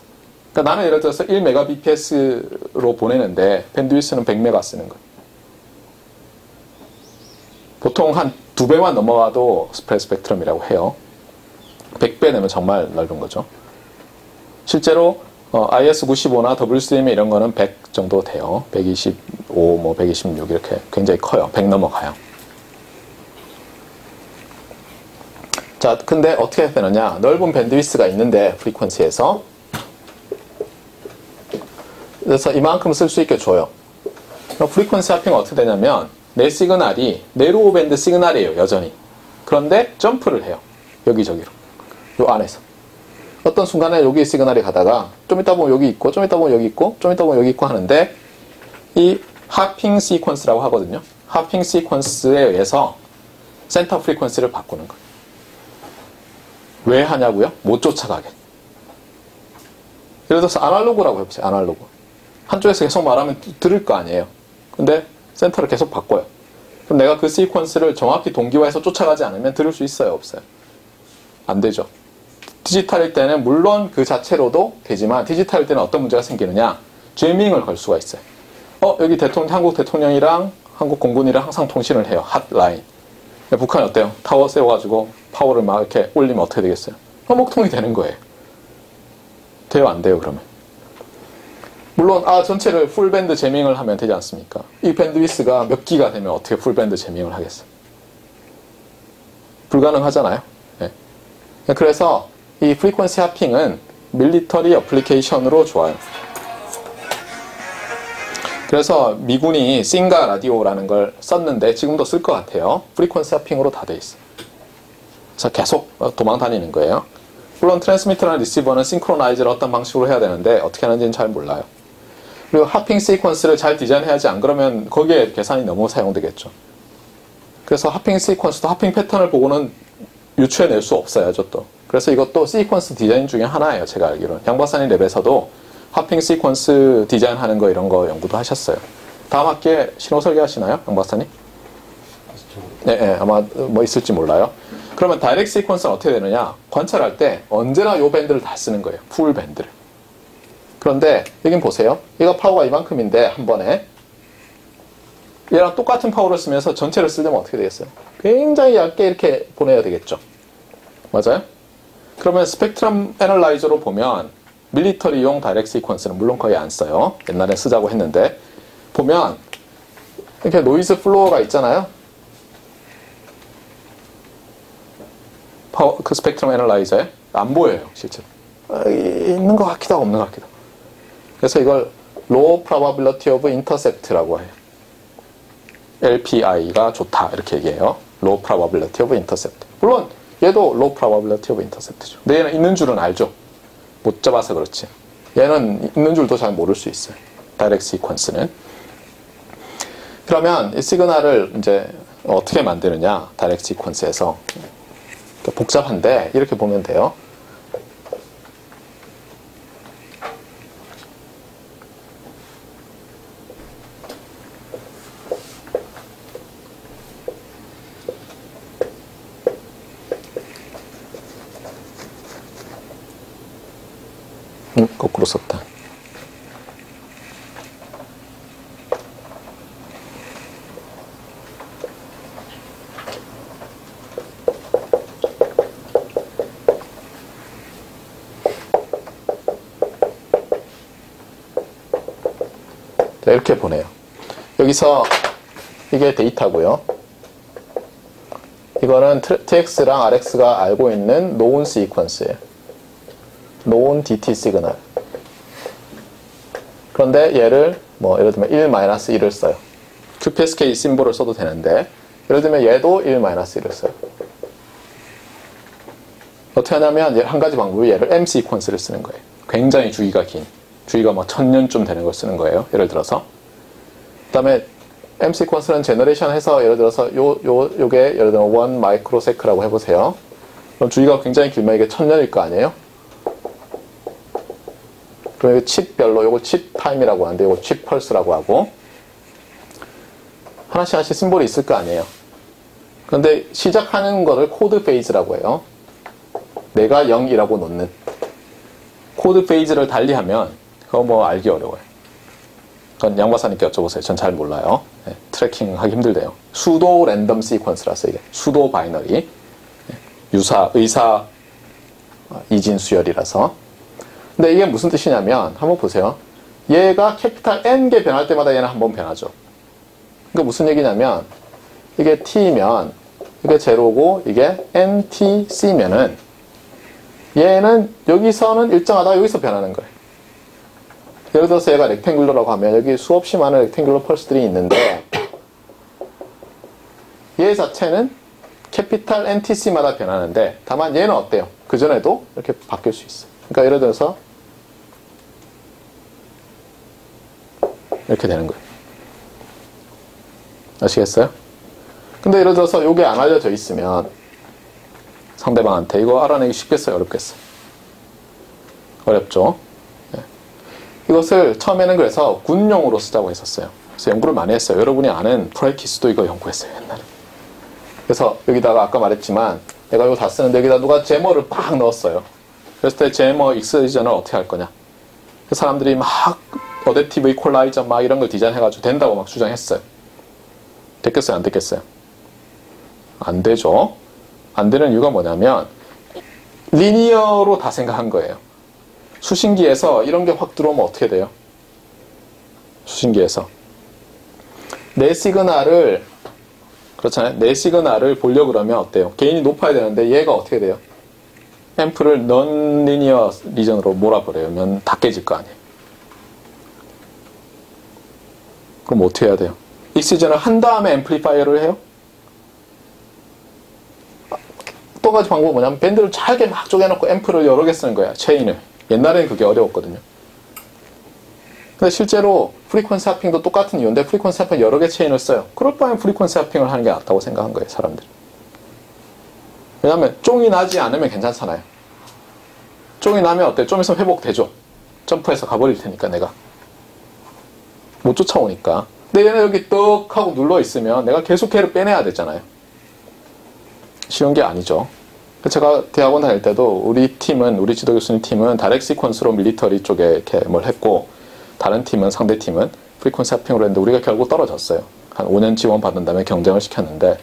그러니까 나는 예를 들어서 1Mbps로 보내는데 밴드위스는 100메가 쓰는 거예요. 보통 한 2배만 넘어가도 스프레드 스펙트럼이라고 해요. 100배 되면 정말 넓은 거죠. 실제로 IS-95나 WCDMA 이런 거는 100 정도 돼요. 125, 뭐 126 이렇게 굉장히 커요. 100 넘어가요. 자, 근데 어떻게 해야 되느냐? 넓은 밴드위스가 있는데 프리퀀시에서 그래서 이만큼 쓸 수 있게 줘요. 프리퀀시 하핑은 어떻게 되냐면 내 시그널이 내로우 밴드 시그널이에요. 여전히. 그런데 점프를 해요. 여기저기로. 요 안에서. 어떤 순간에 여기 시그널이 가다가 좀 이따 보면 여기 있고 좀 이따 보면 여기 있고 좀 이따 보면 여기 있고 하는데 이 하핑 시퀀스라고 하거든요. 하핑 시퀀스에 의해서 센터 프리퀀시를 바꾸는 거예요. 왜 하냐고요? 못 쫓아가게. 예를 들어서 아날로그라고 해보세요. 아날로그. 한쪽에서 계속 말하면 들을 거 아니에요. 근데 센터를 계속 바꿔요. 그럼 내가 그 시퀀스를 정확히 동기화해서 쫓아가지 않으면 들을 수 있어요? 없어요? 안 되죠. 디지털일 때는 물론 그 자체로도 되지만 디지털일 때는 어떤 문제가 생기느냐? 제밍을 걸 수가 있어요. 여기 한국 대통령이랑 한국 공군이랑 항상 통신을 해요. 핫라인. 북한이 어때요? 타워 세워가지고 파워를 막 이렇게 올리면 어떻게 되겠어요? 먹통이 되는 거예요. 돼요? 안 돼요? 그러면? 물론 전체를 풀밴드 제밍을 하면 되지 않습니까? 이 밴드위스가 몇 기가 되면 어떻게 풀밴드 제밍을 하겠어요? 불가능하잖아요. 네. 그래서 이 프리퀀시 하핑은 밀리터리 어플리케이션으로 좋아요. 그래서 미군이 싱가 라디오라는 걸 썼는데 지금도 쓸 것 같아요. 프리퀀시 하핑으로 다 돼 있어요. 그래서 계속 도망 다니는 거예요. 물론 트랜스미터나 리시버는 싱크로나이즈를 어떤 방식으로 해야 되는데 어떻게 하는지는 잘 몰라요. 그리고 하핑 시퀀스를 잘 디자인해야지 안 그러면 거기에 계산이 너무 사용되겠죠. 그래서 하핑 시퀀스도 하핑 패턴을 보고는 유추해낼 수 없어야죠 또. 그래서 이것도 시퀀스 디자인 중에 하나예요. 제가 알기로는. 양 박사님 랩에서도 하핑 시퀀스 디자인하는 거 이런 거 연구도 하셨어요. 다음 학기에 신호 설계하시나요? 양 박사님? 네, 아마 뭐 있을지 몰라요. 그러면 다이렉트 시퀀스는 어떻게 되느냐? 관찰할 때 언제나 요 밴드를 다 쓰는 거예요. 풀 밴드를. 그런데 여긴 보세요. 얘가 파워가 이만큼인데 한 번에 얘랑 똑같은 파워를 쓰면서 전체를 쓰려면 어떻게 되겠어요? 굉장히 얇게 이렇게 보내야 되겠죠. 맞아요? 그러면 스펙트럼 애널라이저로 보면 밀리터리용 다이렉트 시퀀스는 물론 거의 안 써요. 옛날에 쓰자고 했는데 보면 이렇게 노이즈 플로어가 있잖아요. 그 스펙트럼 애널라이저에 안 보여요. 실제로. 있는 것 같기도 하고 없는 것 같기도 하고. 그래서 이걸 Low Probability of Intercept라고 해요. LPI가 좋다 이렇게 얘기해요. low probability of intercept. 물론 얘도 low probability of intercept죠. 근데 얘는 있는 줄은 알죠. 못 잡아서 그렇지. 얘는 있는 줄도 잘 모를 수 있어요. 다이렉트 시퀀스는. 그러면 이 시그널을 이제 어떻게 만드느냐, 다이렉트 시퀀스에서. 복잡한데 이렇게 보면 돼요. 거꾸로 썼다. 자, 이렇게 보내요. 여기서 이게 데이터고요. 이거는 TX랑 RX가 알고 있는 known sequence예요. known DT 시그널. 그런데 얘를 뭐 예를 들면 1-1을 써요. QPSK 심볼을 써도 되는데 예를 들면 얘도 1-1을 써요. 어떻게 하냐면 한 가지 방법이 얘를 M 시퀀스를 쓰는 거예요. 굉장히 주기가 긴, 주기가 뭐 1000년쯤 되는 걸 쓰는 거예요. 예를 들어서. 그 다음에 M 시퀀스는 제너레이션 해서 예를 들어서 요게 예를 들면 1 마이크로세크라고 해보세요. 그럼 주기가 굉장히 길면 이게 1000년일 거 아니에요? 그럼 이거 칩별로 요거 칩 타임이라고 하는데 요거 칩 펄스라고 하고 하나씩 심볼이 있을 거 아니에요. 그런데 시작하는 거를 코드 페이즈라고 해요. 내가 0이라고 놓는 코드 페이즈를 달리하면 그거 뭐 알기 어려워요. 그건 양 박사님께 여쭤보세요. 전 잘 몰라요. 네, 트래킹 하기 힘들대요. 수도 랜덤 시퀀스라서 이게 수도 바이너리 의사 이진 수열이라서. 근데 이게 무슨 뜻이냐면 한번 보세요. 얘가 캐피탈 N개 변할 때마다 얘는 한번 변하죠. 그러니까 무슨 얘기냐면 이게 T면 이게 제로고 이게 NTC면은 얘는 여기서는 일정하다가 여기서 변하는 거예요. 예를 들어서 얘가 렉탱귤러라고 하면 여기 수없이 많은 렉탱귤러 펄스들이 있는데 얘 자체는 캐피탈 NTC마다 변하는데 다만 얘는 어때요? 그전에도 이렇게 바뀔 수 있어요. 그러니까 예를 들어서 이렇게 되는 거예요. 아시겠어요? 근데 예를 들어서 이게 안 알려져 있으면 상대방한테 이거 알아내기 쉽겠어요? 어렵겠어요? 어렵죠? 네. 이것을 처음에는 그래서 군용으로 쓰자고 했었어요. 그래서 연구를 많이 했어요. 여러분이 아는 프라이키스도 이거 연구했어요. 옛날에. 그래서 여기다가 아까 말했지만 내가 이거 다 쓰는데 여기다 누가 제머를 팍 넣었어요. 그랬을 때 제머 익스전을 어떻게 할 거냐? 사람들이 막 어댑티브 이퀄라이저 막 이런 걸 디자인해가지고 된다고 막 주장했어요. 됐겠어요? 안 됐겠어요? 안 되죠. 안 되는 이유가 뭐냐면 리니어로 다 생각한 거예요. 수신기에서 이런 게 확 들어오면 어떻게 돼요? 수신기에서 내 시그널을 그렇잖아요. 내 시그널을 보려고 그러면 어때요? 게인이 높아야 되는데 얘가 어떻게 돼요? 앰프를 넌 리니어 리전으로 몰아버려면 다 깨질 거 아니에요. 그럼 어떻게 해야 돼요? 익시전을 한 다음에 앰플리파이어를 해요? 또 가지 방법은 뭐냐면 밴드를 잘게 막 쪼개놓고 앰프를 여러 개 쓰는 거야. 체인을. 옛날에는 그게 어려웠거든요. 근데 실제로 프리퀀시 하핑도 똑같은 이유인데 프리퀀시 하핑 여러 개 체인을 써요. 그럴 바엔 프리퀀시 하핑을 하는 게 낫다고 생각한 거예요. 사람들이. 왜냐하면 쫑이 나지 않으면 괜찮잖아요. 쫑이 나면 어때? 좀 있으면 회복되죠. 점프해서 가버릴 테니까 내가. 못 쫓아오니까. 근데 얘는 여기 떡 하고 눌러있으면 내가 계속 걔를 빼내야 되잖아요. 쉬운 게 아니죠. 제가 대학원 다닐 때도 우리 지도 교수님 팀은 다이렉트 시퀀스로 밀리터리 쪽에 이렇게 뭘 했고 다른 팀은, 상대 팀은 프리퀀시 하핑으로 했는데 우리가 결국 떨어졌어요. 한 5년 지원 받은 다음에 경쟁을 시켰는데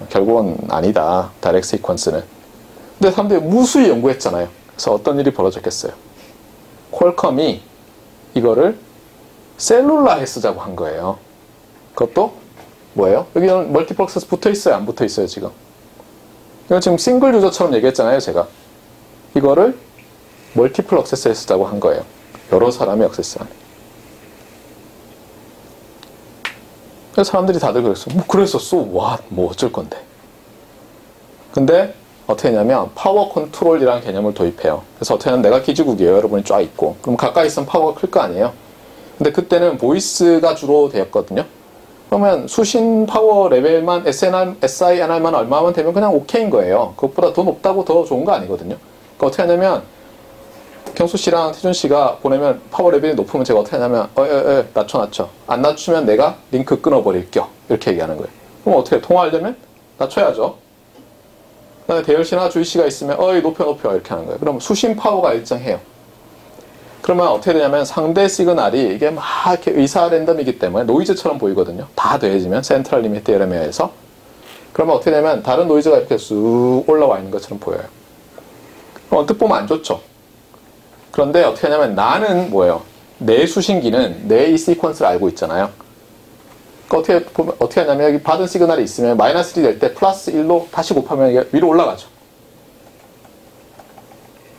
결국은 아니다. 다이렉트 시퀀스는. 근데 사람들이 무수히 연구했잖아요. 그래서 어떤 일이 벌어졌겠어요. 퀄컴이 이거를 셀룰라에 쓰자고 한 거예요. 그것도 뭐예요? 여기는 멀티플렉스에서 붙어있어요? 안 붙어있어요? 지금? 이건 지금 싱글 유저처럼 얘기했잖아요. 제가. 이거를 멀티플 액세스에 쓰자고 한 거예요. 여러 사람이 액세스하는. 그래서 사람들이 다들 그랬어. 뭐 그랬었어. 와, 뭐 어쩔 건데. 근데 어떻게 했냐면 파워 컨트롤이라는 개념을 도입해요. 그래서 어떻게 하면 내가 기지국이에요. 여러분이 쫙 있고. 그럼 가까이 있으면 파워가 클 거 아니에요. 근데 그때는 보이스가 주로 되었거든요. 그러면 수신 파워 레벨만 SINR만 얼마만 되면 그냥 오케이인 거예요. 그것보다 더 높다고 더 좋은 거 아니거든요. 그러니까 어떻게 하냐면 경수 씨랑 태준 씨가 보내면 파워 레벨이 높으면 제가 어떻게 하냐면 낮춰. 안 낮추면 내가 링크 끊어버릴게요. 이렇게 얘기하는 거예요. 그럼 어떻게 통화하려면 낮춰야죠. 그다음에 대열 씨나 주희 씨가 있으면 높여 이렇게 하는 거예요. 그럼 수신 파워가 일정해요. 그러면 어떻게 되냐면 상대 시그널이 이게 막 이렇게 의사 랜덤이기 때문에 노이즈처럼 보이거든요. 다 더해지면 센트럴 리미트 theorem에 의해서. 그러면 어떻게 되냐면 다른 노이즈가 이렇게 쑥 올라와 있는 것처럼 보여요. 그럼 언뜻 보면 안 좋죠. 그런데 어떻게 하냐면 나는 뭐예요? 내 수신기는 내 이 시퀀스를 알고 있잖아요. 그러니까 어떻게 하냐면 여기 받은 시그널이 있으면 마이너스 1이 될 때 플러스 1로 다시 곱하면 이게 위로 올라가죠.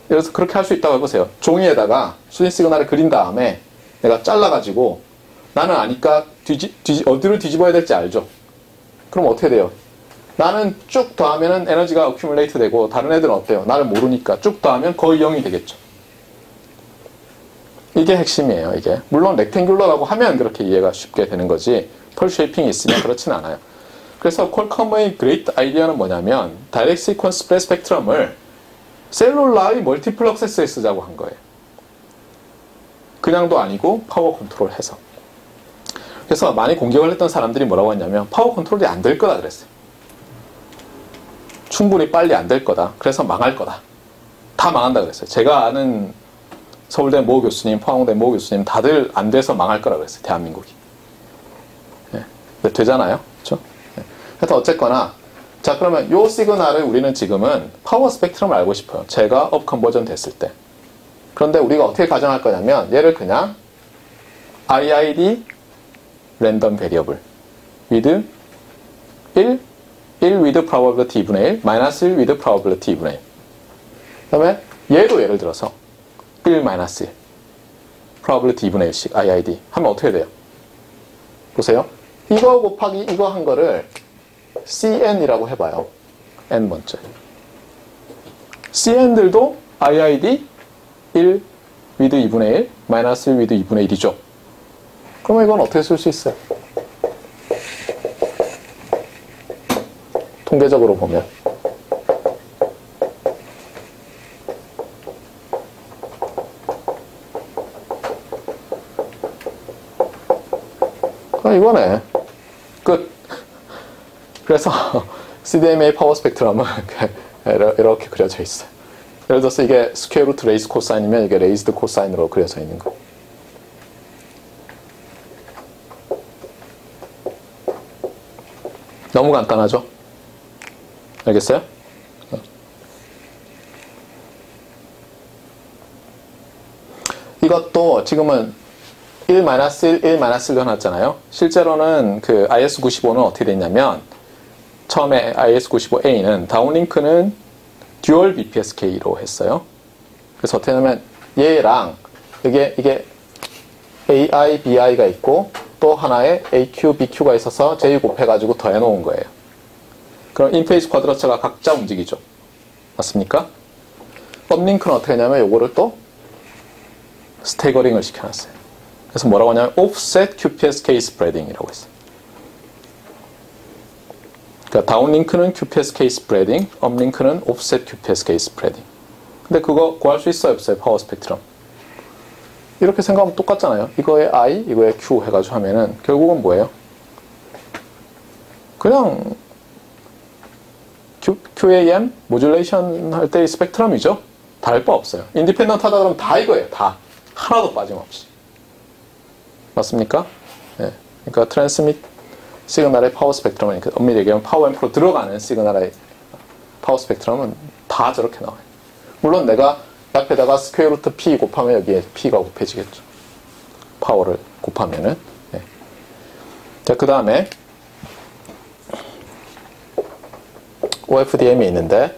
그래서 그렇게 할 수 있다고 해보세요. 종이에다가 수신 시그널을 그린 다음에 내가 잘라가지고 나는 아니까 어디를 뒤집어야 될지 알죠. 그럼 어떻게 돼요? 나는 쭉 더하면 에너지가 어큐뮬레이트 되고 다른 애들은 어때요? 나를 모르니까 쭉 더하면 거의 0이 되겠죠. 이게 핵심이에요. 이게 물론 렉탱귤러라고 하면 그렇게 이해가 쉽게 되는 거지 펄 쉐이핑이 있으면 그렇진 않아요. 그래서 퀄컴의 그레이트 아이디어는 뭐냐면 다이렉트 시퀀스 스프레드 스펙트럼을 셀룰라의 멀티플 액세스에 쓰자고 한 거예요. 그냥도 아니고 파워 컨트롤 해서. 그래서 많이 공격을 했던 사람들이 뭐라고 했냐면 파워 컨트롤이 안 될 거다 그랬어요. 충분히 빨리 안 될 거다. 그래서 망할 거다. 다 망한다 그랬어요. 제가 아는 서울대 모 교수님, 포항대 모 교수님 다들 안 돼서 망할 거라 그랬어요. 대한민국이. 네. 근데 되잖아요. 그렇죠? 네. 하여튼 어쨌거나 자 그러면 요 시그널을 우리는 지금은 파워 스펙트럼을 알고 싶어요. 제가 업 컨버전 됐을 때. 그런데 우리가 어떻게 가정할 거냐면 얘를 그냥 IID 랜덤 베리어블 with 1 with probability 2분의 1 마이너스 1 with probability 2분의 1 그 다음에 얘도 예를 들어서 1 마이너스 1 probability 2분의 1씩 IID 하면 어떻게 돼요? 보세요. 이거 곱하기 이거 한 거를 CN이라고 해봐요. N번째. CN들도 IID 1 with 2분의 1 마이너스 1 with 2분의 1이죠. 그러면 이건 어떻게 쓸 수 있어요? 통계적으로 보면 이거네. 끝. 그래서 CDMA 파워 스펙트럼은 이렇게 그려져 있어요. 예를 들어서 이게 스퀘어 루트 레이즈 코사인이면 이게 레이즈드 코사인으로 그려져 있는 거. 너무 간단하죠? 알겠어요? 이것도 지금은 1-1, 1-1로 해놨잖아요. 실제로는 그 IS95는 어떻게 됐냐면 처음에 IS95A는 다운링크는 듀얼 BPSK로 했어요. 그래서 어떻게 하냐면 얘랑 이게 AI, BI가 있고 또 하나에 AQ, BQ가 있어서 J 곱해가지고 더해놓은 거예요. 그럼 인페이스 쿼드러처가 각자 움직이죠. 맞습니까? 업링크는 어떻게 하냐면 요거를 또 스태거링을 시켜놨어요. 그래서 뭐라고 하냐면 offset QPSK spreading이라고 했어요. 그러니까 다운링크는 QPSK spreading, 업링크는 offset QPSK spreading. 근데 그거 구할 수 있어요, 없어요? 파워 스펙트럼. 이렇게 생각하면 똑같잖아요. 이거에 I, 이거에 Q 해가지고 하면은 결국은 뭐예요? 그냥 QAM 모듈레이션 할 때의 스펙트럼이죠. 다를 바 없어요. 인디펜던트 하다 그러면 다 이거예요. 다. 하나도 빠짐없이. 맞습니까? 네. 그러니까 트랜스밋 시그널의 파워 스펙트럼은 엄밀히 얘기하면 파워 앰프로 들어가는 시그널의 파워 스펙트럼은 다 저렇게 나와요. 물론 내가 옆에다가 스퀘어 루트 P 곱하면 여기에 P가 곱해지겠죠. 파워를 곱하면은. 네. 자, 그 다음에 OFDM이 있는데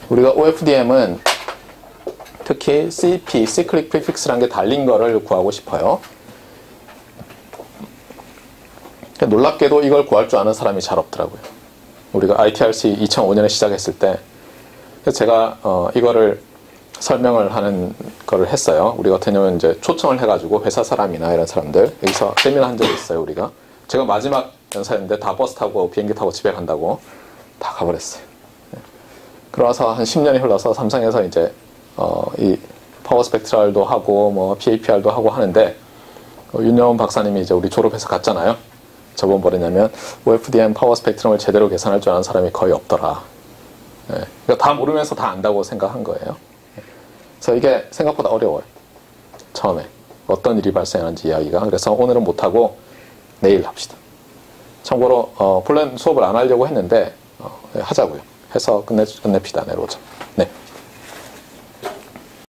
우리가 OFDM은 특히 CP, Cyclic Prefix라는 게 달린 거를 구하고 싶어요. 놀랍게도 이걸 구할 줄 아는 사람이 잘 없더라고요. 우리가 ITRC 2005년에 시작했을 때 제가 이거를 설명을 하는 거를 했어요. 우리 같은 경우는 이제 초청을 해가지고 회사 사람이나 이런 사람들 여기서 세미나 한 적이 있어요. 우리가 제가 마지막 연사였는데 다 버스 타고 비행기 타고 집에 간다고 다 가버렸어요. 그러서 한 10년이 흘러서 삼성에서 이제 이 파워 스펙트럴도 하고 뭐 PAPR도 하고 하는데 윤여원 박사님이 이제 우리 졸업해서 갔잖아요. 저번 뭐랬냐면 OFDM 파워 스펙트럼을 제대로 계산할 줄 아는 사람이 거의 없더라. 그러니까 다 모르면서 다 안다고 생각한 거예요. 그래서 이게 생각보다 어려워요. 처음에 어떤 일이 발생하는지 이야기가. 그래서 오늘은 못하고 내일 합시다. 참고로 본래는 수업을 안 하려고 했는데 하자고요. 해서 끝냅시다. 내일 오전.